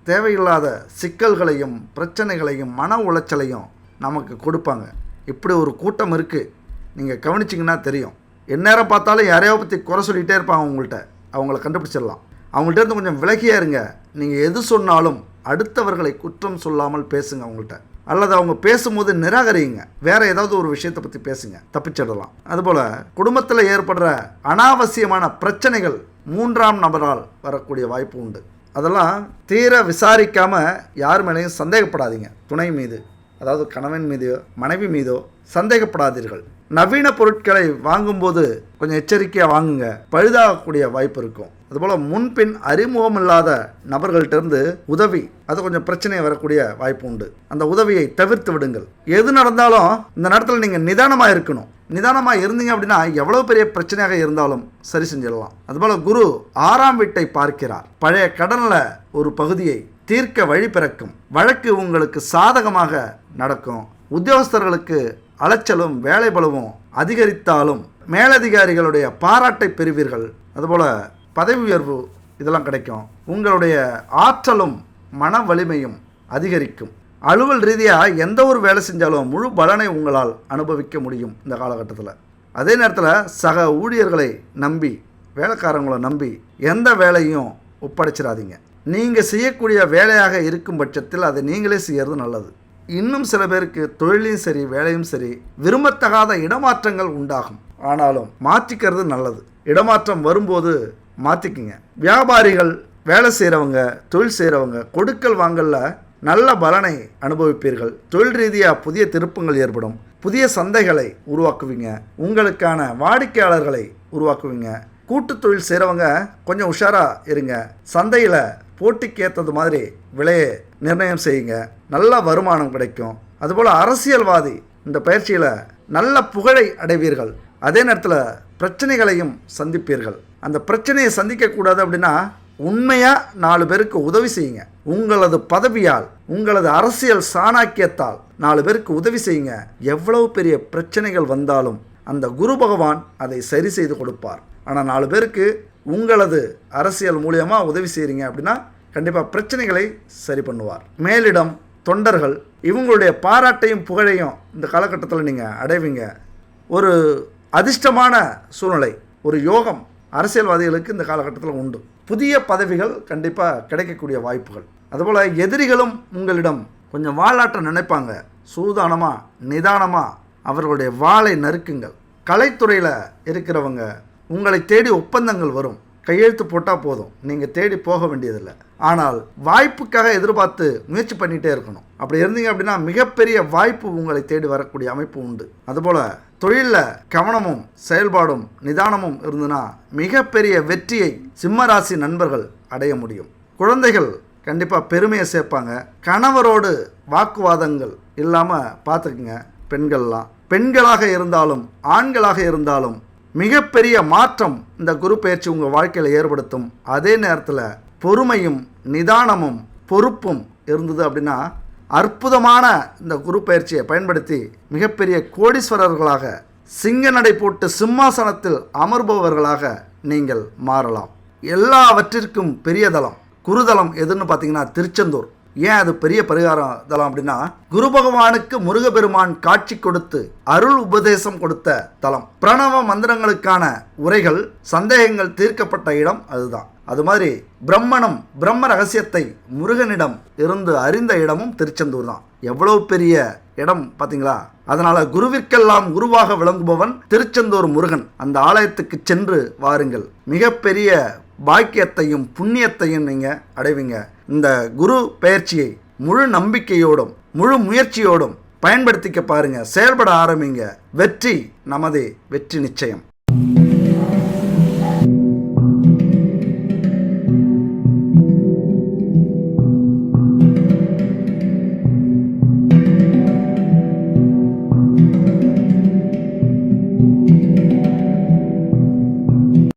தேவையில்லாத சிக்கல்களையும் பிரச்சனைகளையும் மன உளைச்சலையும் நமக்கு கொடுப்பாங்க. இப்படி ஒரு கூட்டம் இருக்குது, நீங்கள் கவனிச்சிங்கன்னா தெரியும். எந்நேரம் பார்த்தாலும் யாரையோ பற்றி குறை சொல்லிகிட்டே இருப்பாங்க. அவங்கள கண்டுபிடிச்சிடலாம். அவங்கள்ட்ட இருந்து கொஞ்சம் விலகியா இருங்க. நீங்கள் எது சொன்னாலும் அடுத்தவர்களை குற்றம் சொல்லாமல் பேசுங்க அவங்கள்ட்ட, அல்லது அவங்க பேசும்போது நிராகரியுங்க. வேற ஏதாவது ஒரு விஷயத்தை பற்றி பேசுங்க, தப்பிச்சிடலாம். அதுபோல் குடும்பத்தில் ஏற்படுற அனாவசியமான பிரச்சனைகள் 3ஆம் நபரால் வரக்கூடிய வாய்ப்பு உண்டு. அதெல்லாம் தீர விசாரிக்காமல் யார் மேலேயும் சந்தேகப்படாதீங்க. துணை மீது, அதாவது கணவன் மீதோ மனைவி மீதோ சந்தேகப்படாதீர்கள். நவீன பொருட்களை வாங்கும்போது கொஞ்சம் எச்சரிக்கையாக வாங்குங்க, பழுதாகக்கூடிய வாய்ப்பு இருக்கும். அதுபோல் முன்பின் அறிமுகம் இல்லாத நபர்கள்ட்டிருந்து உதவி, அது கொஞ்சம் பிரச்சனை வரக்கூடிய வாய்ப்பு உண்டு. அந்த உதவியை தவிர்த்து விடுங்கள். எது நடந்தாலும் இந்த நேரத்தில் நீங்கள் நிதானமாக இருக்கணும். நிதானமாக இருந்தீங்க அப்படின்னா எவ்வளோ பெரிய பிரச்சனையாக இருந்தாலும் சரி செஞ்சிடலாம். அதுபோல் குரு 6ஆம் வீட்டை பார்க்கிறார். பழைய கடனில் ஒரு பகுதியை தீர்க்க வழி பிறக்கும். வழக்கு உங்களுக்கு சாதகமாக நடக்கும். உத்தியோகஸ்தர்களுக்கு அலைச்சலும் வேலை பளுவும் அதிகரித்தாலும் மேலதிகாரிகளுடைய பாராட்டை பெறுவீர்கள். அதுபோல் பதவி உயர்வு இதெல்லாம் கிடைக்கும். உங்களுடைய ஆற்றலும் மன வலிமையும் அதிகரிக்கும். அலுவல் ரீதியாக எந்த ஒரு வேலை செஞ்சாலும் முழு பலனை உங்களால் அனுபவிக்க முடியும் இந்த காலகட்டத்தில். அதே நேரத்தில் சக ஊழியர்களை நம்பி, வேலைக்காரங்களை நம்பி எந்த வேலையும் ஒப்படைச்சிடாதீங்க. நீங்கள் செய்யக்கூடிய வேலையாக இருக்கும் பட்சத்தில் அதை நீங்களே செய்கிறது நல்லது. இன்னும் சில பேருக்கு தொழிலையும் சரி வேலையும் சரி விரும்பத்தகாத இடமாற்றங்கள் உண்டாகும். ஆனாலும் மாற்றிக்கிறது நல்லது. இடமாற்றம் வரும்போது மாற்றிக்குங்க. வியாபாரிகள், வேலை செய்கிறவங்க, தொழில் செய்கிறவங்க கொடுக்கல் வாங்கல்ல நல்ல பலனை அனுபவிப்பீர்கள். தொழில் ரீதியாக புதிய திருப்பங்கள் ஏற்படும். புதிய சந்தைகளை உருவாக்குவீங்க. உங்களுக்கான வாடிக்கையாளர்களை உருவாக்குவீங்க. கூட்டு தொழில் செய்கிறவங்க கொஞ்சம் உஷாராக இருங்க. சந்தையில் போட்டிக்கு ஏற்றது மாதிரி விலையை நிர்ணயம் செய்யுங்க. நல்ல வருமானம் கிடைக்கும். அதுபோல் அரசியல்வாதி இந்த பயிற்சியில் நல்ல புகழை அடைவீர்கள். அதே நேரத்தில் பிரச்சனைகளையும் சந்திப்பீர்கள். அந்த பிரச்சனையை சந்திக்கக்கூடாது அப்படின்னா உண்மையாக 4 பேருக்கு உதவி செய்யுங்க. உங்களது பதவியால், உங்களது அரசியல் சாணக்கியத்தால் 4 பேருக்கு உதவி செய்யுங்க. எவ்வளவு பெரிய பிரச்சனைகள் வந்தாலும் அந்த குரு பகவான் அதை சரி செய்து கொடுப்பார். ஆனால் 4 பேருக்கு உங்களது அரசியல் மூலியமாக உதவி செய்கிறீங்க அப்படின்னா கண்டிப்பாக பிரச்சனைகளை சரி பண்ணுவார். மேலிடம், தொண்டர்கள் இவங்களுடைய பாராட்டையும் புகழையும் இந்த காலகட்டத்தில் நீங்கள் அடைவீங்க. ஒரு அதிர்ஷ்டமான சூழ்நிலை, ஒரு யோகம் அரசியல்வாதிகளுக்கு இந்த காலகட்டத்தில் உண்டு. புதிய பதவிகள் கண்டிப்பாக கிடைக்கக்கூடிய வாய்ப்புகள். அதுபோல் எதிரிகளும் உங்களிடம் கொஞ்சம் வாலாட்ட நினைப்பாங்க. சூதானமாக நிதானமாக அவர்களுடைய வாளை நறுக்குங்கள். கலைத்துறையில் இருக்கிறவங்க உங்களை தேடி ஒப்பந்தங்கள் வரும். கையெழுத்து போட்டால் போதும், நீங்கள் தேடி போக வேண்டியதில்லை. ஆனால் வாய்ப்புக்காக எதிர்பார்த்து முயற்சி பண்ணிகிட்டே இருக்கணும். அப்படி இருந்தீங்க அப்படின்னா மிகப்பெரிய வாய்ப்பு உங்களை தேடி வரக்கூடிய அமைப்பு உண்டு. அதுபோல் தொழிலில் கவனமும் செயல்பாடும் நிதானமும் இருந்துன்னா மிகப்பெரிய வெற்றியை சிம்மராசி நண்பர்கள் அடைய முடியும். குழந்தைகள் கண்டிப்பாக பெருமையை சேர்ப்பாங்க. கணவரோடு வாக்குவாதங்கள் இல்லாமல் பார்த்துக்குங்க. பெண்களாக இருந்தாலும் ஆண்களாக இருந்தாலும் மிகப்பெரிய மாற்றம் இந்த குரு பயிற்சி உங்கள் வாழ்க்கையில் ஏற்படுத்தும். அதே நேரத்தில் பொறுமையும் நிதானமும் பொறுப்பும் இருந்தது அப்படின்னா அற்புதமான இந்த குரு பயிற்சியை பயன்படுத்தி மிகப்பெரிய கோடீஸ்வரர்களாக, சிங்க நடை போட்டு சிம்மாசனத்தில் அமர்பவர்களாக நீங்கள் மாறலாம். எல்லாவற்றிற்கும் பெரிய தலம் குருதலம் எதுன்னு பார்த்தீங்கன்னா திருச்செந்தூர். ஏன் அது பெரிய பரிகாரம் தலம் அப்படின்னா குரு பகவானுக்கு முருகப்பெருமான் காட்சி கொடுத்து அருள் உபதேசம் கொடுத்த தலம். பிரணவ மந்திரங்களுக்கான உரைகள், சந்தேகங்கள் தீர்க்கப்பட்ட இடம் அதுதான். அது மாதிரி பிரம்ம ரகசியத்தை முருகனிடம் இருந்து அறிந்த இடமும் திருச்செந்தூர் தான். எவ்வளவு பெரிய இடம் பார்த்தீங்களா? அதனால குருவிற்கெல்லாம் குருவாக விளங்குபவன் திருச்செந்தூர் முருகன். அந்த ஆலயத்துக்கு சென்று வாருங்கள். மிகப்பெரிய பாக்கியத்தையும் புண்ணியத்தையும் நீங்கள் அடைவீங்க. இந்த குரு பயிற்சியை முழு நம்பிக்கையோடும் முழு முயற்சியோடும் பயன்படுத்திக்க பாருங்க. செயல்பட ஆரம்பிங்க. வெற்றி நமதே, வெற்றி நிச்சயம்.